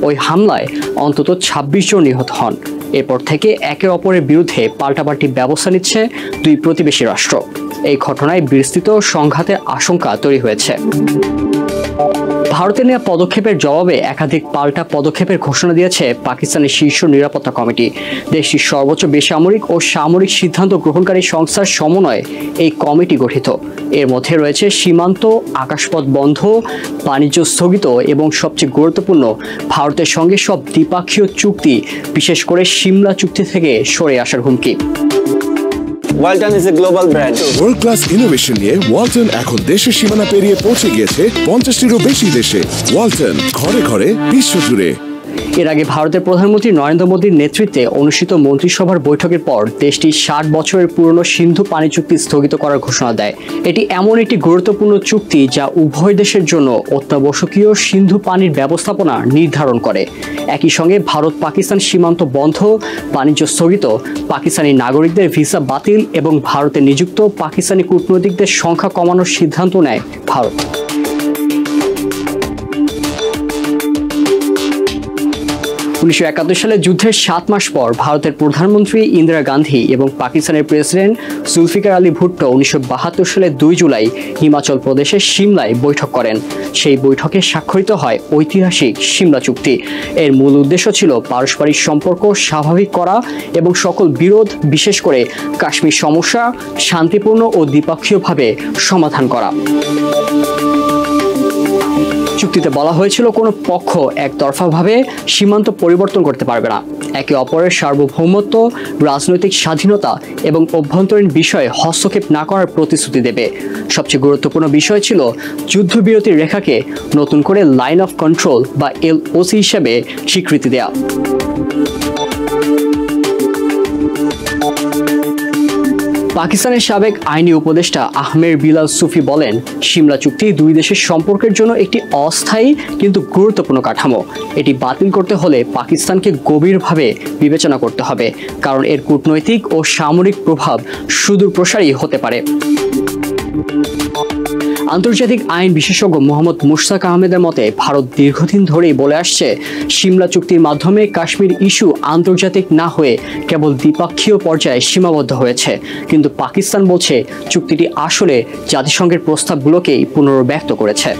S6: ওই হামলায় অন্তত 26 জন নিহত হন। এরপর থেকে একে অপরের বিরুদ্ধে পাল্টাপাল্টি ব্যবস্থা নিচ্ছে দুই প্রতিবেশী রাষ্ট্র। এই ঘটনায় বিস্তৃত সংঘাতের আশঙ্কা তৈরি হয়েছে। ভারতের নেওয়া পদক্ষেপের জবাবে একাধিক পাল্টা পদক্ষেপের ঘোষণা দিয়েছে পাকিস্তানের শীর্ষ নিরাপত্তা কমিটি। দেশটির সর্বোচ্চ বেসামরিক ও সামরিক সিদ্ধান্ত গ্রহণকারী সংস্থার সমন্বয়ে এই কমিটি গঠিত। এর মধ্যে রয়েছে সীমান্ত, আকাশপথ বন্ধ, বাণিজ্য স্থগিত এবং সবচেয়ে গুরুত্বপূর্ণ, ভারতের সঙ্গে সব দ্বিপাক্ষীয় চুক্তি, বিশেষ করে সিমলা চুক্তি থেকে সরে আসার হুমকি।
S7: Walton is a global brand.
S8: World class innovation নিয়ে ওয়ালটন এখন দেশের সীমানা পেরিয়ে পৌঁছে গিয়েছে 50টিরও বেশি দেশে। ওয়ালটন, ঘরে ঘরে, বিশ্বজুড়ে।
S6: এর আগে ভারতের প্রধানমন্ত্রী নরেন্দ্র মোদীর নেতৃত্বে অনুষ্ঠিত মন্ত্রিসভার বৈঠকের পর দেশটি 60 বছরের পুরনো সিন্ধু পানি চুক্তি স্থগিত করার ঘোষণা দেয়। এটি এমন একটি গুরুত্বপূর্ণ চুক্তি যা উভয় দেশের জন্য অত্যাবশ্যকীয় সিন্ধু পানির ব্যবস্থাপনা নির্ধারণ করে। একই সঙ্গে ভারত পাকিস্তান সীমান্ত বন্ধ, বাণিজ্য স্থগিত, পাকিস্তানি নাগরিকদের ভিসা বাতিল এবং ভারতে নিযুক্ত পাকিস্তানি কূটনৈতিকদের সংখ্যা কমানোর সিদ্ধান্ত নেয় ভারত। 1971 সালে যুদ্ধের 7 মাস পর ভারতের প্রধানমন্ত্রী ইন্দিরা গান্ধী এবং পাকিস্তানের প্রেসিডেন্ট জুলফিকার আলী ভুট্টো 1972 সালে 2 জুলাই হিমাচল প্রদেশের সিমলায় বৈঠক করেন। সেই বৈঠকে স্বাক্ষরিত হয় ঐতিহাসিক সিমলা চুক্তি। এর মূল উদ্দেশ্য ছিল পারস্পরিক সম্পর্ক স্বাভাবিক করা এবং সকল বিরোধ, বিশেষ করে কাশ্মীর সমস্যা, শান্তিপূর্ণ ও দ্বিপক্ষীয়ভাবে সমাধান করা। চুক্তিতে বলা হয়েছিল কোনো পক্ষ একতরফাভাবে সীমান্ত পরিবর্তন করতে পারবে না, একে অপরের সার্বভৌমত্ব, রাজনৈতিক স্বাধীনতা এবং অভ্যন্তরীণ বিষয়ে হস্তক্ষেপ না করার প্রতিশ্রুতি দেবে। সবচেয়ে গুরুত্বপূর্ণ বিষয় ছিল যুদ্ধবিরতির রেখাকে নতুন করে লাইন অফ কন্ট্রোল বা LOC হিসেবে স্বীকৃতি দেয়া। পাকিস্তানের সাবেক আইনি উপদেষ্টা আহমেদ বিলাল সুফি বলেন, সিমলা চুক্তি দুই দেশের সম্পর্কের জন্য একটি অস্থায়ী কিন্তু গুরুত্বপূর্ণ কাঠামো। এটি বাতিল করতে হলে পাকিস্তানকে গভীরভাবে বিবেচনা করতে হবে, কারণ এর কূটনৈতিক ও সামরিক প্রভাব সুদূর প্রসারী হতে পারে। আন্তর্জাতিক আইন বিশেষজ্ঞ মোহাম্মদ মুশতাক আহমেদের মতে ভারত দীর্ঘদিন ধরেই বলে আসছে সিমলা চুক্তির মাধ্যমে কাশ্মীর ইস্যু আন্তর্জাতিক না হয়ে কেবল দ্বিপক্ষীয় পর্যায়ে সীমাবদ্ধ হয়েছে, কিন্তু পাকিস্তান বলছে চুক্তিটি আসলে জাতিসংঘের প্রস্তাবগুলোকেই পুনর্ব্যক্ত করেছে।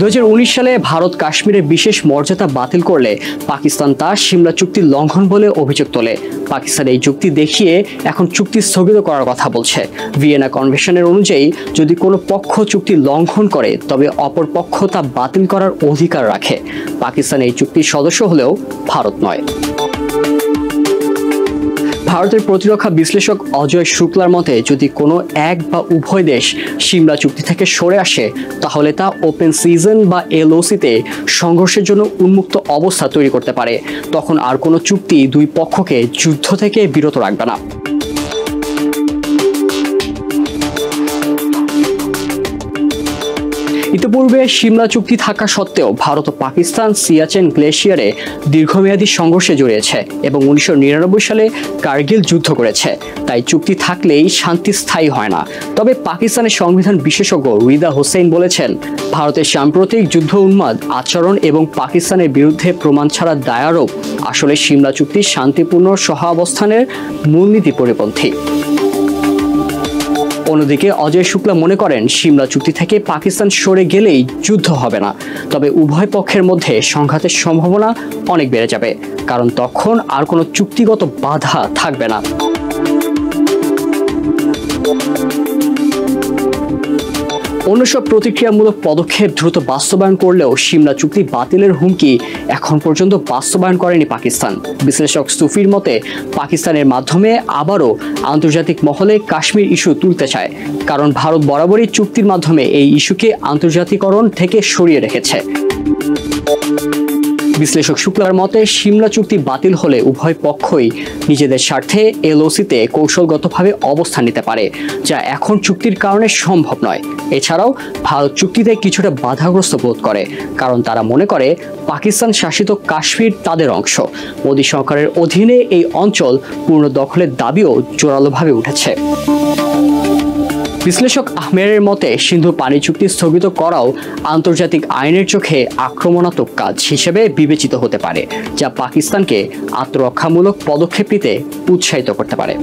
S6: 2019 সালে ভারত কাশ্মীরের বিশেষ মর্যাদা বাতিল করলে পাকিস্তান তা সিমলা চুক্তির লঙ্ঘন বলে অভিযোগ তোলে। পাকিস্তান এই চুক্তি দেখিয়ে এখন চুক্তি স্থগিত করার কথা বলছে। ভিয়েনা কনভেনশনের অনুযায়ী যদি কোনো পক্ষ চুক্তি লঙ্ঘন করে তবে অপর পক্ষ তা বাতিল করার অধিকার রাখে। পাকিস্তান এই চুক্তির সদস্য হলেও ভারত নয়। ভারতের প্রতিরক্ষা বিশ্লেষক অজয় শুক্লার মতে যদি কোনো এক বা উভয় দেশ সিমলা চুক্তি থেকে সরে আসে তাহলে তা ওপেন সিজন বা এলওসিতে সংঘর্ষের জন্য উন্মুক্ত অবস্থা তৈরি করতে পারে। তখন আর কোনো চুক্তি দুই পক্ষকে যুদ্ধ থেকে বিরত রাখবে না। ইতিপূর্বে সিমলা চুক্তি থাকা সত্ত্বেও ভারত ও পাকিস্তান সিয়াচেন গ্লেশিয়ারে দীর্ঘমেয়াদী সংঘর্ষে জড়িয়েছে এবং 1999 সালে কার্গিল যুদ্ধ করেছে। তাই চুক্তি থাকলেই শান্তি স্থায়ী হয় না। তবে পাকিস্তানের সংবিধান বিশেষজ্ঞ রিদা হোসেন বলেছেন, ভারতের সাম্প্রতিক যুদ্ধ উন্মাদ আচরণ এবং পাকিস্তানের বিরুদ্ধে প্রমাণ ছাড়া দায়ারোপ আসলে সিমলা চুক্তির শান্তিপূর্ণ সহাবস্থানের মূলনীতি পরিপন্থী। অন্যদিকে অজয় শুক্লা মনে করেন সিমলা চুক্তি থেকে পাকিস্তান সরে গেলেই যুদ্ধ হবে না, তবে উভয় পক্ষের মধ্যে সংঘাতের সম্ভাবনা অনেক বেড়ে যাবে, কারণ তখন আর কোনো চুক্তিগত বাধা থাকবে না। অন্য সব প্রতিক্রিয়ামূলক পদক্ষেপ দ্রুত বাস্তবায়ন করলেও সিমলা চুক্তি বাতিলের হুমকি এখন পর্যন্ত বাস্তবায়ন করেনি পাকিস্তান। বিশ্লেষক সুফির মতে পাকিস্তানের মাধ্যমে আবারও আন্তর্জাতিক মহলে কাশ্মীর ইস্যু তুলতে চায়, কারণ ভারত বরাবরই চুক্তির মাধ্যমে এই ইস্যুকে আন্তর্জাতিকরণ থেকে সরিয়ে রেখেছে। বিশ্লেষক শুক্লার মতে সিমলা চুক্তি বাতিল হলে উভয় পক্ষই নিজেদের স্বার্থে এলওসিতে কৌশলগতভাবে অবস্থান নিতে পারে, যা এখন চুক্তির কারণে সম্ভব নয়। এছাড়াও ভারত চুক্তিতে কিছুটা বাধাগ্রস্ত বোধ করে, কারণ তারা মনে করে পাকিস্তান শাসিত কাশ্মীর তাদের অংশ। মোদী সরকারের অধীনে এই অঞ্চল পূর্ণ দখলের দাবিও জোরালোভাবে উঠেছে। বিশ্লেষক আহমেদের মতে সিন্ধু পানি চুক্তি স্থগিত করাও আন্তর্জাতিক আইনের চোখে আক্রমণাত্মক কাজ হিসেবে বিবেচিত হতে পারে, যা পাকিস্তানকে আত্মরক্ষামূলক পদক্ষেপ নিতে উৎসাহিত করতে পারে।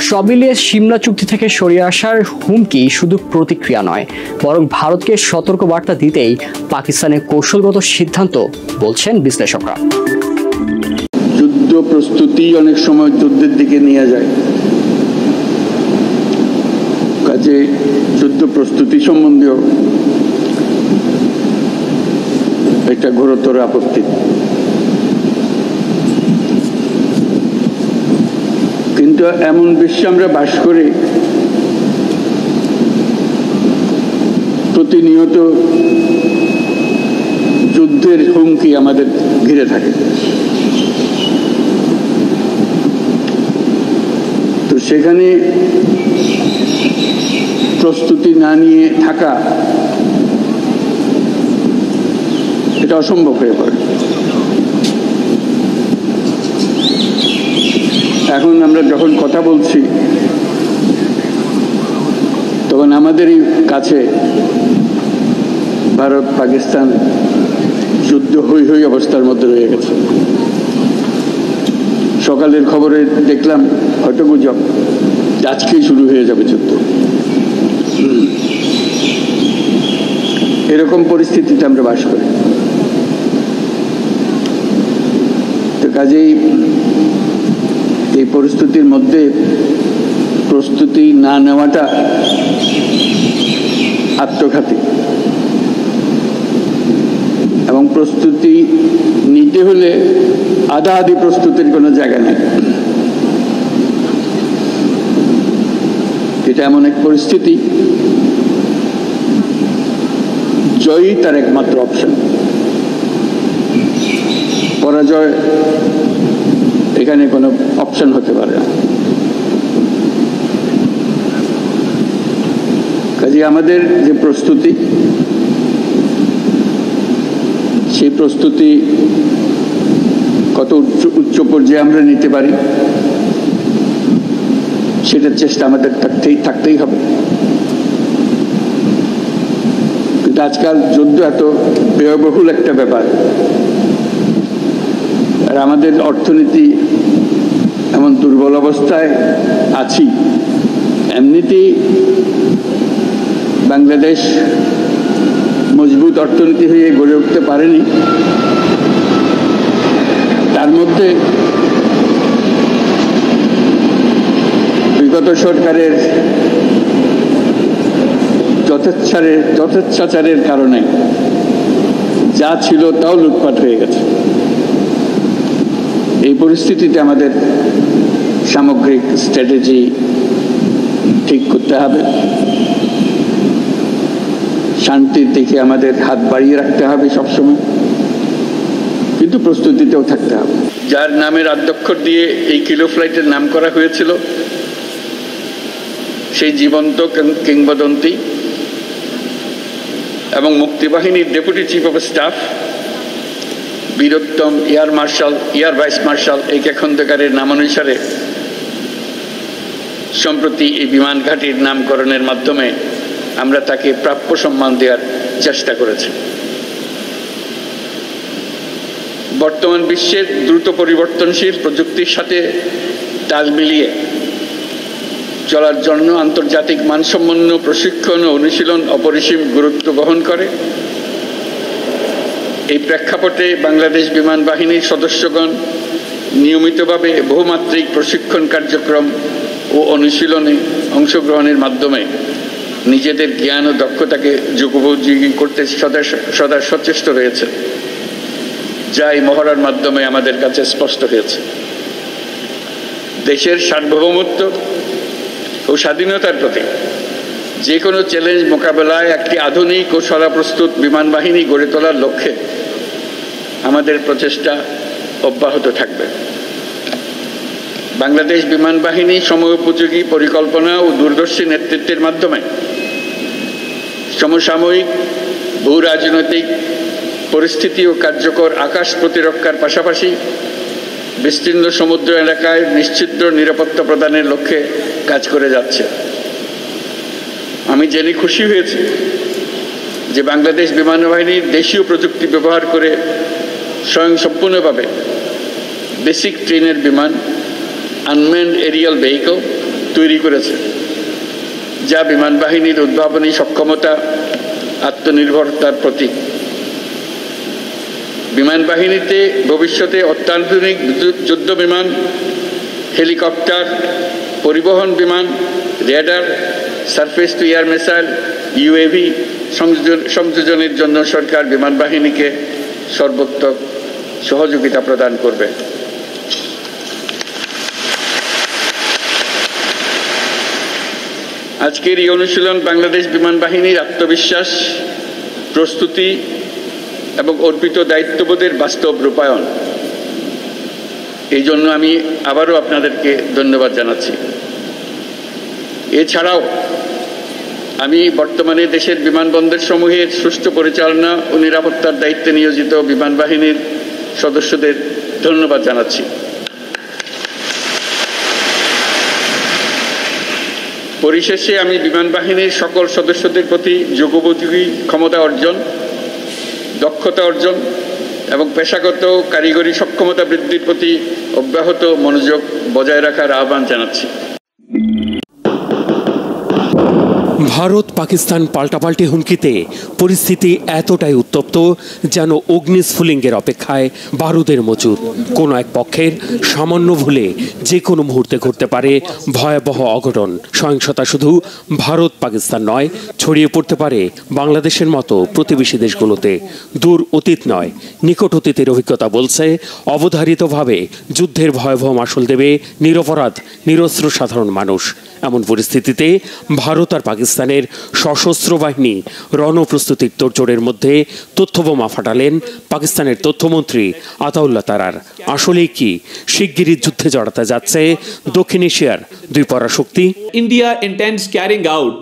S6: সব মিলিয়ে সিমলা চুক্তি থেকে সরিয়ে আসার হুমকি শুধু প্রতিক্রিয়া নয়, বরং ভারতকে সতর্ক বার্তা দিতেই পাকিস্তানের কৌশলগত সিদ্ধান্ত বলছেন বিশ্লেষকরা।
S9: যুদ্ধ প্রস্তুতি অনেক সময় যুদ্ধের দিকে নিয়ে যায়, কাজে যুদ্ধ প্রস্তুতি সম্বন্ধেও একটা ঘোরতর আপত্তি। কিন্তু এমন বিশ্বে আমরা বাস করি প্রতিনিয়ত যুদ্ধের হুমকি আমাদের ঘিরে থাকে। তো সেখানে প্রস্তুতি না নিয়ে থাকা এটা অসম্ভব হয়ে পড়ে। এখন আমরা যখন কথা বলছি তখন আমাদেরই কাছে ভারত পাকিস্তান যুদ্ধ হই হই অবস্থার মধ্যে রয়ে গেছে। সকালের খবরে দেখলাম হয়তো গুজব আজকেই শুরু হয়ে যাবে যুদ্ধ। এরকম পরিস্থিতিতে আমরা বাস করি। তো কাজেই এই পরিস্থিতির মধ্যে প্রস্তুতি না নেওয়াটা আত্মঘাতী, এবং প্রস্তুতি নিতে হলে আধা আধি প্রস্তুতির কোনো জায়গা নেই। এটা এমন এক পরিস্থিতি জয়ই তার একমাত্র অপশন। পরাজয় এখানে কোনো অপশন হতে পারে না। কাজে আমাদের যে প্রস্তুতি, সেই প্রস্তুতি কত উচ্চ পর্যায়ে আমরা নিতে পারি সেটার চেষ্টা আমাদের থাকতেই হবে। কিন্তু আজকাল যুদ্ধ এত ব্যয়বহুল একটা ব্যাপার, আর আমাদের অর্থনীতি এমন দুর্বল অবস্থায় আছি, এমনিতেই বাংলাদেশ মজবুত অর্থনীতি হয়ে গড়ে উঠতে পারেনি। তার মধ্যে বিগত সরকারের যথেচ্ছাচারের কারণে যা ছিল তাও লুটপাট হয়ে গেছে। এই পরিস্থিতিতে আমাদের সামগ্রিক স্ট্র্যাটেজি ঠিক করতে হবে। শান্তির দিকে আমাদের হাত বাড়িয়ে রাখতে হবে সবসময়, কিন্তু প্রস্তুতিতেও থাকতে হবে। যার নামের আদ্যক্ষর দিয়ে এই কিলো ফ্লাইটের নাম করা হয়েছিল, সেই জীবন্ত কিংবদন্তি এবং মুক্তিবাহিনীর deputy chief of staff Bir Uttom air vice marshal AK খন্দকারের নামানুসারে সম্প্রতি এই বিমান ঘাঁটির নামকরণের মাধ্যমে আমরা তাকে প্রাপ্য সম্মান দেওয়ার চেষ্টা করেছি। বর্তমান বিশ্বের দ্রুত পরিবর্তনশীল প্রযুক্তির সাথে তাল মিলিয়ে চলার জন্য আন্তর্জাতিক মানসম্পন্ন প্রশিক্ষণ ও অনুশীলন অপরিসীম গুরুত্ব বহন করে। এই প্রেক্ষাপটে বাংলাদেশ বিমান বাহিনীর সদস্যগণ নিয়মিতভাবে বহুমাত্রিক প্রশিক্ষণ কার্যক্রম ও অনুশীলনে অংশগ্রহণের মাধ্যমে নিজেদের জ্ঞান ও দক্ষতাকে যুগোপযোগী করতে সদা সচেষ্ট রয়েছে, যা এই মহড়ার মাধ্যমে আমাদের কাছে স্পষ্ট হয়েছে। দেশের সার্বভৌমত্ব ও স্বাধীনতার প্রতি যে কোনো চ্যালেঞ্জ মোকাবেলায় একটি আধুনিক ও সদাপ্রস্তুত বিমান বাহিনী গড়ে তোলার লক্ষ্যে আমাদের প্রচেষ্টা অব্যাহত থাকবে। বাংলাদেশ বিমান বাহিনী সময়োপযোগী পরিকল্পনা ও দূরদর্শী নেতৃত্বের মাধ্যমে সমসাময়িক ভূ রাজনৈতিক পরিস্থিতি ও কার্যকর আকাশ প্রতিরক্ষার পাশাপাশি বিস্তীর্ণ সমুদ্র এলাকায় নিশ্চিদ্র নিরাপত্তা প্রদানের লক্ষ্যে কাজ করে যাচ্ছে। আমি জেনে খুশি হয়েছি যে বাংলাদেশ বিমান বাহিনীর দেশীয় প্রযুক্তি ব্যবহার করে স্বয়ংসম্পূর্ণভাবে বেসিক ট্রেনের বিমান আনম্যান্ড এরিয়াল ভেহিকল তৈরি করেছে, যা বিমান বাহিনীর উদ্ভাবনী সক্ষমতা আত্মনির্ভরতার প্রতীক। বিমান বাহিনীতে ভবিষ্যতে অত্যাধুনিক যুদ্ধ বিমান, হেলিকপ্টার, পরিবহন বিমান, radar, surface to air missile, UAV সংযোজনের জন্য সরকার বিমান বাহিনীকে সর্বোত্তম সহযোগিতা প্রদান করবে। আজকের এই অনুশীলন বাংলাদেশ বিমান বাহিনীর আত্মবিশ্বাস, প্রস্তুতি এবং অর্পিত দায়িত্ববোধের বাস্তব রূপায়ণ। এই জন্য আমি আবারও আপনাদেরকে ধন্যবাদ জানাচ্ছি। এছাড়াও আমি বর্তমানে দেশের বিমানবন্দর সমূহের সুষ্ঠু পরিচালনা ও নিরাপত্তার দায়িত্বে নিয়োজিত বিমান বাহিনীর সদস্যদের ধন্যবাদ জানাচ্ছি। পরিশেষে আমি বিমান বাহিনীর সকল সদস্যদের প্রতি যুগোপযোগী ক্ষমতা অর্জন, দক্ষতা অর্জন এবং পেশাগত কারিগরি সক্ষমতা বৃদ্ধির প্রতি অব্যাহত মনোযোগ বজায় রাখার আহ্বান জানাচ্ছি।
S10: ভারত পাকিস্তান পাল্টাপাল্টি হুমকিতে পরিস্থিতি এতটাই উত্তপ্ত যেন অগ্নিস্ফুলিঙ্গের অপেক্ষায় বারুদের মজুদ। কোনো এক পক্ষের সামান্য ভুলে যে কোনো মুহূর্তে ঘটতে পারে ভয়াবহ অঘটন। সহিংসতা শুধু ভারত পাকিস্তান নয়, ছড়িয়ে পড়তে পারে বাংলাদেশের মতো প্রতিবেশী দেশগুলোতে। দূর অতীত নয়, নিকট অতীতের অভিজ্ঞতা বলছে অবধারিতভাবে যুদ্ধের ভয়াবহ মাসুল দেবে নিরপরাধ নিরস্ত্র সাধারণ মানুষ। এমন পরিস্থিতিতে ভারত আর পাকিস্তানের সশস্ত্র বাহিনী রণপ্রস্তুতির তোড়জোড়ের মধ্যে তথ্যবোমা ফাটালেন পাকিস্তানের তথ্যমন্ত্রী আতাউল্লাহ তারার। আসলেই কি শিগগিরই যুদ্ধে জড়াতে যাচ্ছে দক্ষিণ এশিয়ার দুই পরাশক্তি?
S11: India intends carrying out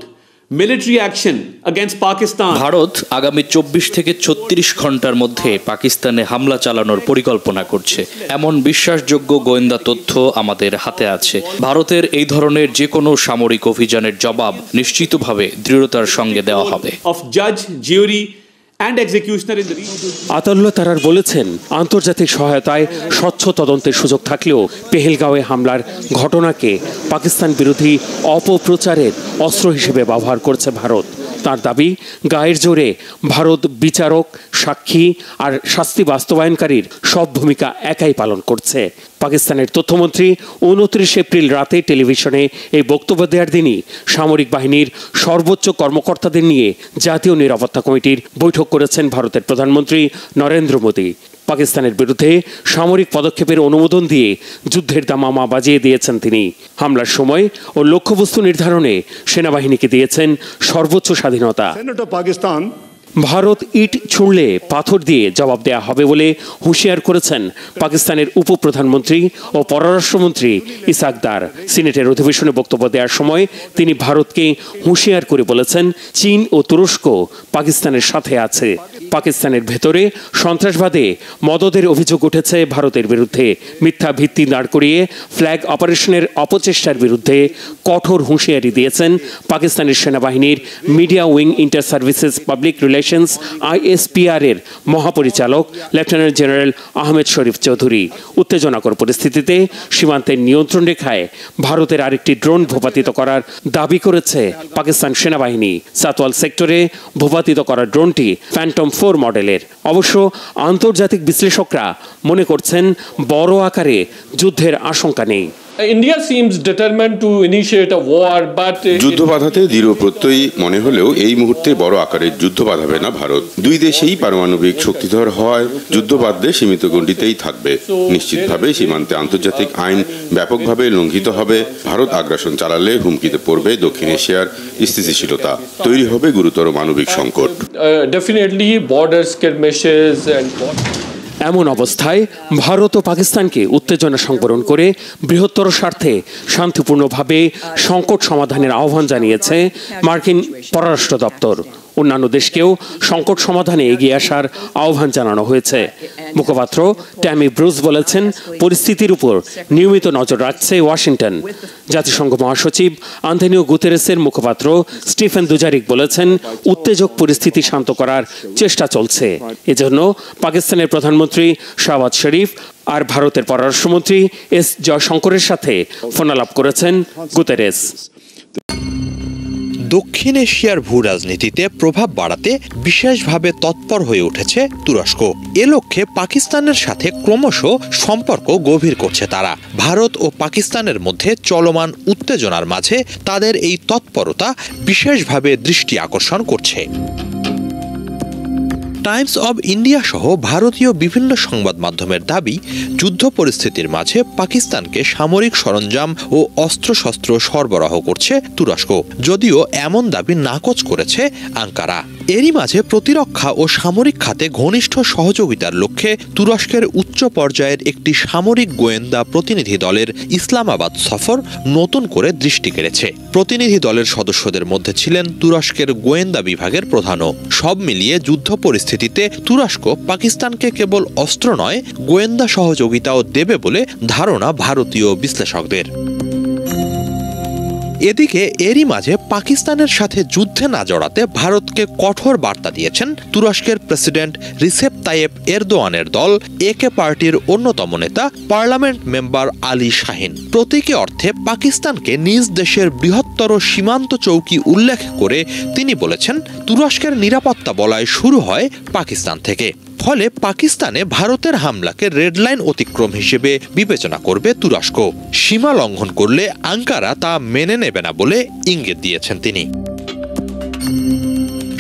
S11: military action against Pakistan.
S12: Bharat আগামী 24 থেকে 36 ঘন্টার মধ্যে পাকিস্তানে হামলা চালানোর পরিকল্পনা করছে এমন বিশ্বাসযোগ্য গোয়েন্দা তথ্য আমাদের হাতে আছে। ভারতের এই ধরনের যে কোনো সামরিক অভিযানের জবাব নিশ্চিতভাবে দৃঢ়তার সঙ্গে দেওয়া হবে।
S11: Of judge, jury and executioner in the region.
S10: Ataullah তারার বলেছেন, আন্তর্জাতিক সহায়তায় স্বচ্ছ তদন্তের সুযোগ থাকলেও পেহেলগাঁওয়ে হামলার ঘটনাকে পাকিস্তান বিরোধী অপপ্রচারের অস্ত্র হিসেবে ব্যবহার করছে ভারত। তার দাবি, গায়ের জোরে ভারত বিচারক, সাক্ষী আর শাস্তি বাস্তবায়নকারীর সব ভূমিকা একাই পালন করছে। পাকিস্তানের তথ্যমন্ত্রী 29 এপ্রিল রাতে টেলিভিশনে এই বক্তব্য দেওয়ার দিনই সামরিক বাহিনীর সর্বোচ্চ কর্মকর্তাদের নিয়ে জাতীয় নিরাপত্তা কমিটির বৈঠক করেছেন ভারতের প্রধানমন্ত্রী নরেন্দ্র মোদী। পাকিস্তানের বিরুদ্ধে সামরিক পদক্ষেপের অনুমোদন দিয়ে যুদ্ধের দামামা বাজিয়ে দিয়েছেন তিনি। হামলার সময় ও লক্ষ্যবস্তু নির্ধারণে সেনাবাহিনীকে দিয়েছেন সর্বোচ্চ স্বাধীনতা। ভারত ইট ছুঁড়লে পাথর দিয়ে জবাব দেয়া হবে বলে হুঁশিয়ার করেছেন পাকিস্তানের উপপ্রধানমন্ত্রী ও পররাষ্ট্রমন্ত্রী ইসাক দার। সিনেটের অধিবেশনে বক্তব্য দেওয়ার সময় তিনি ভারতকে হুঁশিয়ার করে বলেছেন, চীন ও তুরস্ক পাকিস্তানের সাথে আছে। পাকিস্তানের ভেতরে সন্ত্রাসবাদে মদদের অভিযোগ উঠেছে ভারতের বিরুদ্ধে। মিথ্যা ভিত্তি দাঁড় করিয়ে ফ্ল্যাগ অপারেশনের অপচেষ্টার বিরুদ্ধে কঠোর হুঁশিয়ারি দিয়েছেন পাকিস্তানের সেনাবাহিনীর media wing inter services public relations ISPR এর মহাপরিচালক লেফটেন্যান্ট জেনারেল আহমেদ শরীফ চৌধুরী। উত্তেজনাকর পরিস্থিতিতে সীমান্তের নিয়ন্ত্রণ রেখায় ভারতের আরেকটি ড্রোন ভূপাতিত করার দাবি করেছে পাকিস্তান সেনাবাহিনী। সাতওয়াল সেক্টরে ভূপাতিত করা ড্রোনটি ফ্যান্টম 4 মডেলের। অবশ্য আন্তর্জাতিক বিশ্লেষকরা মনে করছেন বড় আকারে যুদ্ধের আশঙ্কা নেই।
S13: India seems determined to initiate a war, but
S14: যুদ্ধ বাঁধাতে দৃঢ় প্রত্যয়ী মনে হলেও এই মুহূর্তে বড় আকারের যুদ্ধ বাঁধাবে না ভারত। দুই দেশেই পারমাণবিক শক্তিধর হওয়ায় যুদ্ধ বাঁধতে সীমিত গণ্ডিতেই থাকবে। নিশ্চিতভাবে সীমান্তে আন্তর্জাতিক আইন ব্যাপকভাবে লঙ্ঘিত হবে। ভারত আগ্রাসন চালালে হুমকিতে পড়বে দক্ষিণ এশিয়ার স্থিতিশীলতা, তৈরি হবে গুরুতর মানবিক সংকট।
S13: Definitely border skirmishes and
S10: এমন অবস্থায় ভারত ও পাকিস্তানকে উত্তেজনা সংবরণ করে বৃহত্তর স্বার্থে শান্তিপূর্ণভাবে সংকট সমাধানের আহ্বান জানিয়েছে মার্কিন পররাষ্ট্র দপ্তর। অন্যান্য দেশকেও সংকট সমাধানে এগিয়ে আসার আহ্বান জানানো হয়েছে। মুখপাত্র ট্যামি ব্রুস বলেছেন, পরিস্থিতির উপর নিয়মিত নজর রাখছে ওয়াশিংটন। জাতিসংঘ মহাসচিব আন্তোনিও গুতেরেসের মুখপাত্র স্টিফেন দুজারিক বলেছেন, উত্তেজক পরিস্থিতি শান্ত করার চেষ্টা চলছে। এজন্য পাকিস্তানের প্রধানমন্ত্রী শাহবাজ শরীফ আর ভারতের পররাষ্ট্রমন্ত্রী এস জয়শঙ্করের সাথে ফোনালাপ করেছেন গুতেরেস।
S15: দক্ষিণ এশিয়ার ভূ রাজনীতিতে প্রভাব বাড়াতে বিশেষভাবে তৎপর হয়ে উঠেছে তুরস্ক। এ লক্ষ্যে পাকিস্তানের সাথে ক্রমশ সম্পর্ক গভীর করছে তারা। ভারত ও পাকিস্তানের মধ্যে চলমান উত্তেজনার মাঝে তাদের এই তৎপরতা বিশেষভাবে দৃষ্টি আকর্ষণ করছে। টাইমস অব ইন্ডিয়া সহ ভারতীয় বিভিন্ন সংবাদ মাধ্যমের দাবি, যুদ্ধ পরিস্থিতির মাঝে পাকিস্তানকে সামরিক সরঞ্জাম ও অস্ত্রশস্ত্র সরবরাহ করছে তুরস্ক, যদিও এমন দাবি নাকচ করেছে আঙ্কারা। এরই মাঝে প্রতিরক্ষা ও সামরিক খাতে ঘনিষ্ঠ সহযোগিতার লক্ষ্যে তুরস্কের উচ্চ পর্যায়ের একটি সামরিক গোয়েন্দা প্রতিনিধি দলের ইসলামাবাদ সফর নতুন করে দৃষ্টি কেড়েছে। প্রতিনিধি দলের সদস্যদের মধ্যে ছিলেন তুরস্কের গোয়েন্দা বিভাগের প্রধানও। সব মিলিয়ে যুদ্ধ পরিস্থিতিতে তুরস্ক পাকিস্তানকে কেবল অস্ত্র নয়, গোয়েন্দা সহযোগিতাও দেবে বলে ধারণা ভারতীয় বিশ্লেষকদের। এদিকে এরই মাঝে পাকিস্তানের সাথে যুদ্ধে না জড়াতে ভারতকে কঠোর বার্তা দিয়েছেন তুরস্কের প্রেসিডেন্ট রিসেপ তাইয়েপ এরদোয়ানের দল একে পার্টির অন্যতম নেতা পার্লামেন্ট মেম্বার আলী শাহিন। প্রতীকী অর্থে পাকিস্তানকে নিজ দেশের বৃহত্তর সীমান্ত চৌকি উল্লেখ করে তিনি বলেছেন, তুরস্কের নিরাপত্তা বলয় শুরু হয় পাকিস্তান থেকে। ফলে পাকিস্তানে ভারতের হামলাকে রেড লাইন অতিক্রম হিসেবে বিবেচনা করবে তুরস্ক। সীমা লঙ্ঘন করলে আঙ্কারা তা মেনে নেবে না বলে ইঙ্গিত দিয়েছেন তিনি।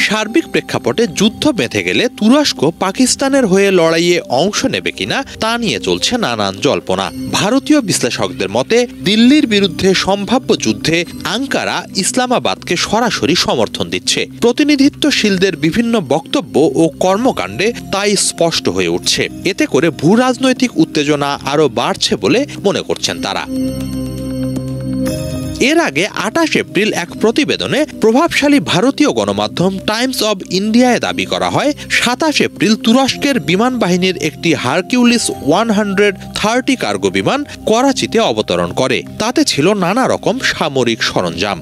S15: সার্বিক প্রেক্ষাপটে যুদ্ধ বেঁধে গেলে তুরস্ক পাকিস্তানের হয়ে লড়াইয়ে অংশ নেবে কিনা তা নিয়ে চলছে নানান জল্পনা। ভারতীয় বিশ্লেষকদের মতে দিল্লির বিরুদ্ধে সম্ভাব্য যুদ্ধে আঙ্কারা ইসলামাবাদকে সরাসরি সমর্থন দিচ্ছে। প্রতিনিধিত্বশীলদের বিভিন্ন বক্তব্য ও কর্মকাণ্ডে তাই স্পষ্ট হয়ে উঠছে। এতে করে ভূ রাজনৈতিক উত্তেজনা আরও বাড়ছে বলে মনে করছেন তারা। এর আগে 28 এপ্রিল এক প্রতিবেদনে প্রভাবশালী ভারতীয় গণমাধ্যম টাইমস অব ইন্ডিয়ায় দাবি করা হয় 27 এপ্রিল তুরস্কের বিমান বাহিনীর একটি হারকিউলিস 130 কার্গো বিমান করাচিতে অবতরণ করে। তাতে ছিল নানা রকম সামরিক সরঞ্জাম।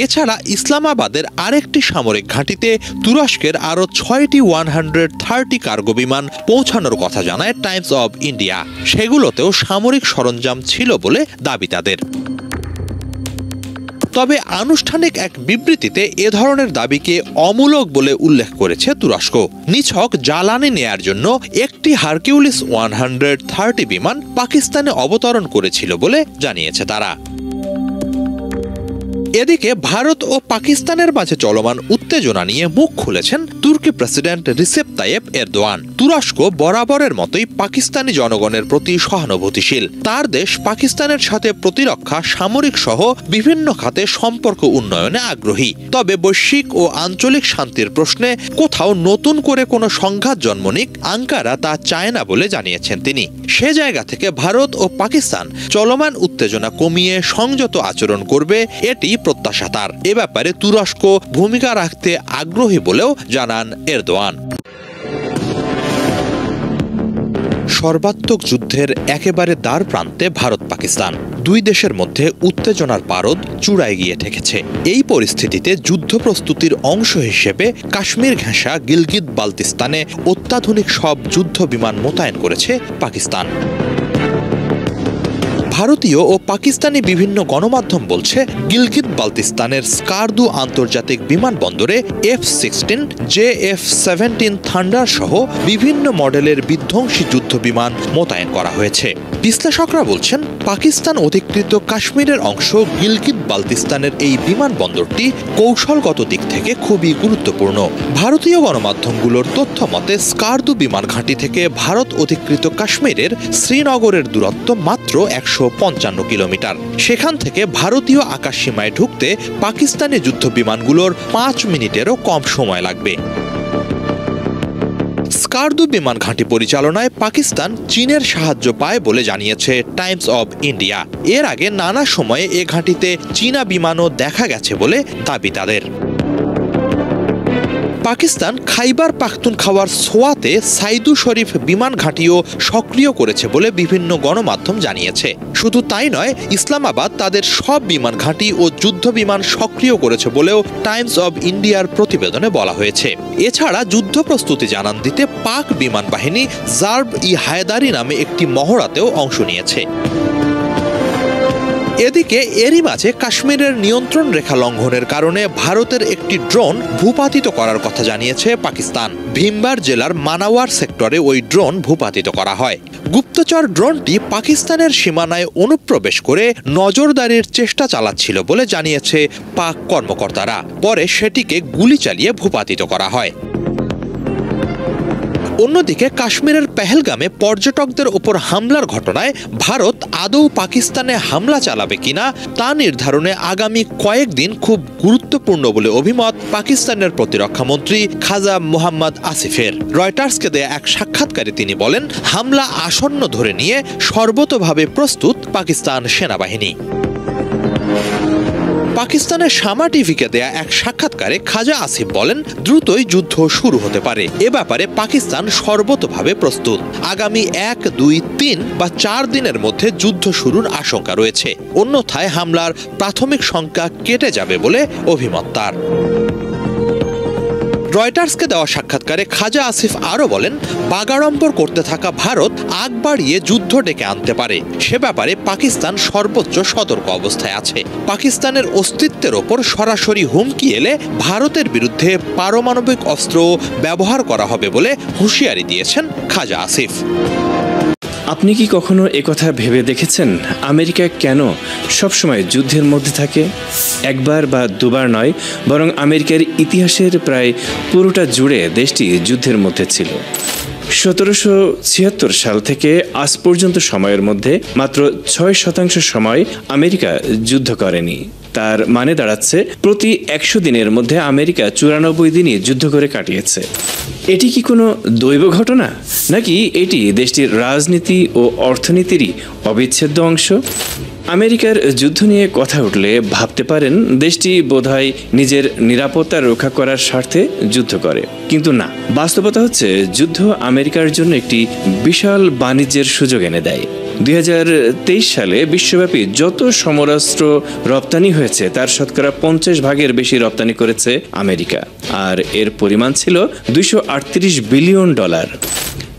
S15: এছাড়া ইসলামাবাদের আরেকটি সামরিক ঘাঁটিতে তুরস্কের আরও 6টি 130 কার্গো বিমান পৌঁছানোর কথা জানায় টাইমস অব ইন্ডিয়া। সেগুলোতেও সামরিক সরঞ্জাম ছিল বলে দাবি তাদের। তবে আনুষ্ঠানিক এক বিবৃতিতে এ ধরনের দাবিকে অমূলক বলে উল্লেখ করেছে তুরস্ক। নিছক জ্বালানি নেয়ার জন্য একটি হারকিউলিস 130 বিমান পাকিস্তানে অবতরণ করেছিল বলে জানিয়েছে তারা। এদিকে ভারত ও পাকিস্তানের মাঝে চলমান উত্তেজনা নিয়ে মুখ খুলেছেন তুর্কি প্রেসিডেন্ট রিসেপ তাইয়েপ এরদোয়ান। তুরস্ক বরাবরের মতোই পাকিস্তানি জনগণের প্রতি সহানুভূতিশীল। তার দেশ পাকিস্তানের সাথে প্রতিরক্ষা, সামরিক সহ বিভিন্ন খাতে সম্পর্ক উন্নয়নে আগ্রহী। তবে বৈশ্বিক ও আঞ্চলিক শান্তির প্রশ্নে কোথাও নতুন করে কোনো সংঘাত জন্ম নিক আঙ্কারা তা চায় না বলে জানিয়েছেন তিনি। সে জায়গা থেকে ভারত ও পাকিস্তান চলমান উত্তেজনা কমিয়ে সংযত আচরণ করবে, এটি প্রত্যাশা তার। এ ব্যাপারে তুরস্ক ভূমিকা রাখতে আগ্রহী বলেও জানান এরদোয়ান। সর্বাত্মক যুদ্ধের একেবারে দ্বার প্রান্তে ভারত পাকিস্তান। দুই দেশের মধ্যে উত্তেজনার পারদ চূড়ায় গিয়ে ঠেকেছে। এই পরিস্থিতিতে যুদ্ধ প্রস্তুতির অংশ হিসেবে কাশ্মীর ঘেঁষা গিলগিত বালতিস্তানে অত্যাধুনিক সব যুদ্ধ বিমান মোতায়েন করেছে পাকিস্তান। ভারতীয় ও পাকিস্তানি বিভিন্ন গণমাধ্যম বলছে গিলগিত বালতিস্তানের স্কারদু আন্তর্জাতিক বিমানবন্দরে F-16, JF-17 থান্ডার সহ বিভিন্ন মডেলের বিধ্বংসী যুদ্ধ বিমান মোতায়েন করা হয়েছে। বিশ্লেষকরা বলছেন পাকিস্তান অধিকৃত কাশ্মীরের অংশ গিলগিত বালতিস্তানের এই বিমানবন্দরটি কৌশলগত দিক থেকে খুবই গুরুত্বপূর্ণ। ভারতীয় গণমাধ্যমগুলোর তথ্য মতে স্কারদু বিমান ঘাঁটি থেকে ভারত অধিকৃত কাশ্মীরের শ্রীনগরের দূরত্ব মাত্র 155 কিলোমিটার। সেখান থেকে ভারতীয় আকাশসীমায় ঢুকতে পাকিস্তানি যুদ্ধ বিমানগুলোর 5 মিনিটেরও কম সময় লাগবে। স্কারদু বিমান ঘাঁটি পরিচালনায় পাকিস্তান চীনের সাহায্য পায় বলে জানিয়েছে টাইমস অব ইন্ডিয়া। এর আগে নানা সময়ে এ ঘাঁটিতে চীনা বিমানও দেখা গেছে বলে দাবি তাদের। পাকিস্তান খাইবার পাখতুনখাওয়ার সোয়াতে সাইদু শরীফ বিমান ঘাঁটিও সক্রিয় করেছে বলে বিভিন্ন গণমাধ্যম জানিয়েছে। শুধু তাই নয়, ইসলামাবাদ তাদের সব বিমান ঘাঁটি ও যুদ্ধ বিমান সক্রিয় করেছে বলেও টাইমস অব ইন্ডিয়ার প্রতিবেদনে বলা হয়েছে। এছাড়া যুদ্ধ প্রস্তুতি জানান দিতে পাক বিমান বাহিনী জার্ব-ই-হায়দারি নামে একটি মহড়াতেও অংশ নিয়েছে। এদিকে এরই মাঝে কাশ্মীরের নিয়ন্ত্রণ রেখা লঙ্ঘনের কারণে ভারতের একটি ড্রোন ভূপাতিত করার কথা জানিয়েছে পাকিস্তান। ভিমবার জেলার মানাওয়ার সেক্টরে ওই ড্রোন ভূপাতিত করা হয়। গুপ্তচর ড্রোনটি পাকিস্তানের সীমানায় অনুপ্রবেশ করে নজরদারির চেষ্টা চালাচ্ছিল বলে জানিয়েছে পাক কর্মকর্তারা। পরে সেটিকে গুলি চালিয়ে ভূপাতিত করা হয়। অন্যদিকে কাশ্মীরের পেহেলগামে পর্যটকদের ওপর হামলার ঘটনায় ভারত আদৌ পাকিস্তানে হামলা চালাবে কিনা তা নির্ধারণে আগামী কয়েকদিন খুব গুরুত্বপূর্ণ বলে অভিমত পাকিস্তানের প্রতিরক্ষা মন্ত্রী খাজা মোহাম্মদ আসিফের। রয়টার্সকে দেয়া এক সাক্ষাৎকারে তিনি বলেন, হামলা আসন্ন ধরে নিয়ে সর্বতোভাবে প্রস্তুত পাকিস্তান সেনাবাহিনী। পাকিস্তানের শামা টিভিকে দেয়া এক সাক্ষাৎকারে খাজা আসিফ বলেন, দ্রুতই যুদ্ধ শুরু হতে পারে। এ ব্যাপারে পাকিস্তান সর্বতোভাবে প্রস্তুত। আগামী 1, 2, 3 বা 4 দিনের মধ্যে যুদ্ধ শুরুর আশঙ্কা রয়েছে। অন্যথায় হামলার প্রাথমিক শঙ্কা কেটে যাবে বলে অভিমত তার। রয়টার্সকে দেওয়া সাক্ষাৎকারে খাজা আসিফ আরও বলেন, বাগাড়ম্বর করতে থাকা ভারত আগ বাড়িয়ে যুদ্ধ ডেকে আনতে পারে। সে ব্যাপারে পাকিস্তান সর্বোচ্চ সতর্ক অবস্থায় আছে। পাকিস্তানের অস্তিত্বের ওপর সরাসরি হুমকি এলে ভারতের বিরুদ্ধে পারমাণবিক অস্ত্র ব্যবহার করা হবে বলে হুঁশিয়ারি দিয়েছেন খাজা আসিফ।
S16: আপনি কি কখনো একথা ভেবে দেখেছেন আমেরিকা কেন সবসময় যুদ্ধের মধ্যে থাকে? একবার বা দুবার নয়, বরং আমেরিকার ইতিহাসের প্রায় পুরোটা জুড়ে দেশটি যুদ্ধের মধ্যে ছিল। 1776 সাল থেকে আজ পর্যন্ত সময়ের মধ্যে মাত্র 6% সময় আমেরিকা যুদ্ধ করেনি। তার মানে দাঁড়াচ্ছে প্রতি 100 দিনের মধ্যে আমেরিকা 94 দিনই যুদ্ধ করে কাটিয়েছে। এটি কি কোনো দৈব ঘটনা, নাকি এটি দেশটির রাজনীতি ও অর্থনীতিরই অবিচ্ছেদ্য অংশ? আমেরিকার যুদ্ধ নিয়ে কথা উঠলে ভাবতে পারেন দেশটি বোধহয় নিজের নিরাপত্তা রক্ষা করার স্বার্থে যুদ্ধ করে, কিন্তু না, বাস্তবতা হচ্ছে যুদ্ধ আমেরিকার জন্য একটি বিশাল বাণিজ্যের সুযোগ এনে দেয়। 2023 সালে বিশ্বব্যাপী যত সমরাস্ত্র রপ্তানি হয়েছে তার শতকরা 50% বেশি রপ্তানি করেছে আমেরিকা, আর এর পরিমাণ ছিল $238 বিলিয়ন।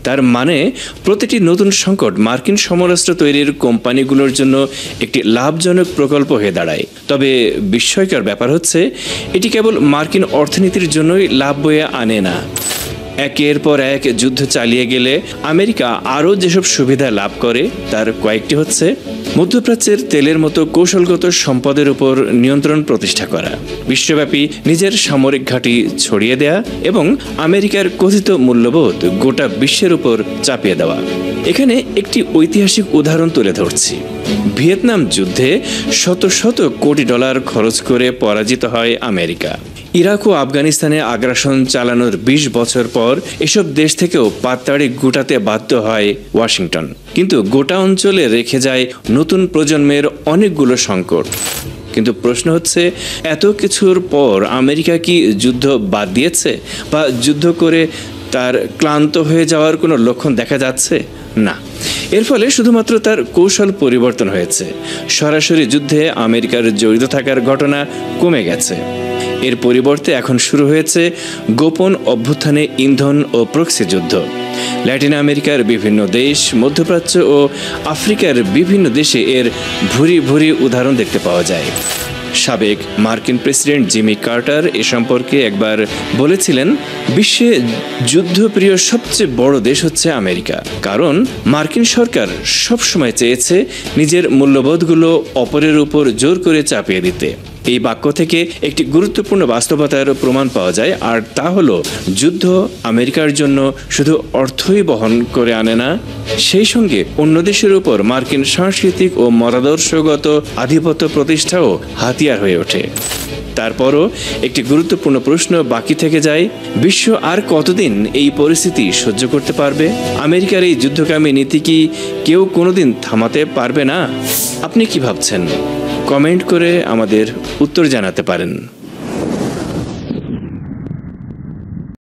S16: তার মানে প্রতিটি নতুন সংকট মার্কিন সমরাস্ত্র তৈরির কোম্পানিগুলোর জন্য একটি লাভজনক প্রকল্প হয়ে দাঁড়ায়। তবে বিস্ময়কর ব্যাপার হচ্ছে এটি কেবল মার্কিন অর্থনীতির জন্যই লাভ বয়ে আনে না। একের পর এক যুদ্ধ চালিয়ে গেলে আমেরিকা আরও যেসব সুবিধা লাভ করে তার কয়েকটি হচ্ছে মধ্যপ্রাচ্যের তেলের মতো কৌশলগত সম্পদের উপর নিয়ন্ত্রণ প্রতিষ্ঠা করা, বিশ্বব্যাপী নিজের সামরিক ঘাঁটি ছড়িয়ে দেয়া এবং আমেরিকার কথিত মূল্যবোধ গোটা বিশ্বের উপর চাপিয়ে দেওয়া। এখানে একটি ঐতিহাসিক উদাহরণ তুলে ধরছি। ভিয়েতনাম যুদ্ধে শত শত কোটি ডলার খরচ করে পরাজিত হয় আমেরিকা। ইরাক ও আফগানিস্তানে আগ্রাসন চালানোর 20 বছর পর এসব দেশ থেকেও পাততাড়ি গুটাতে বাধ্য হয় ওয়াশিংটন, কিন্তু গোটা অঞ্চলে রেখে যায় নতুন প্রজন্মের অনেকগুলো সংকট। কিন্তু প্রশ্ন হচ্ছে, এত কিছুর পর আমেরিকা কি যুদ্ধ বাদ দিয়েছে বা যুদ্ধ করে তার ক্লান্ত হয়ে যাওয়ার কোনো লক্ষণ দেখা যাচ্ছে? না, এর ফলে শুধুমাত্র তার কৌশল পরিবর্তন হয়েছে। সরাসরি যুদ্ধে আমেরিকার জড়িত থাকার ঘটনা কমে গেছে। এর পরিবর্তে এখন শুরু হয়েছে গোপন অভ্যুত্থানে ইন্ধন ও প্রক্সি যুদ্ধ। ল্যাটিন আমেরিকার বিভিন্ন দেশ, মধ্যপ্রাচ্য ও আফ্রিকার বিভিন্ন দেশে এর ভুরি ভুরি উদাহরণ দেখতে পাওয়া যায়। সাবেক মার্কিন প্রেসিডেন্ট জিমি কার্টার এ সম্পর্কে একবার বলেছিলেন, বিশ্বে যুদ্ধপ্রিয় সবচেয়ে বড় দেশ হচ্ছে আমেরিকা, কারণ মার্কিন সরকার সবসময় চেয়েছে নিজের মূল্যবোধগুলো অপরের উপর জোর করে চাপিয়ে দিতে। এই বাক্য থেকে একটি গুরুত্বপূর্ণ বাস্তবতার প্রমাণ পাওয়া যায়, আর তা হলো যুদ্ধ আমেরিকার জন্য শুধু অর্থই বহন করে আনে না, সেই সঙ্গে অন্য দেশের উপর মার্কিন সাংস্কৃতিক ও মতাদর্শগত আধিপত্য প্রতিষ্ঠাও হাতিয়ার হয়ে ওঠে। তারপরও একটি গুরুত্বপূর্ণ প্রশ্ন বাকি থেকে যায়, বিশ্ব আর কতদিন এই পরিস্থিতি সহ্য করতে পারবে? আমেরিকার এই যুদ্ধকামী নীতি কি কেউ কোনোদিন থামাতে পারবে না? আপনি কি ভাবছেন? কমেন্ট করে আমাদের উত্তর জানাতে পারেন।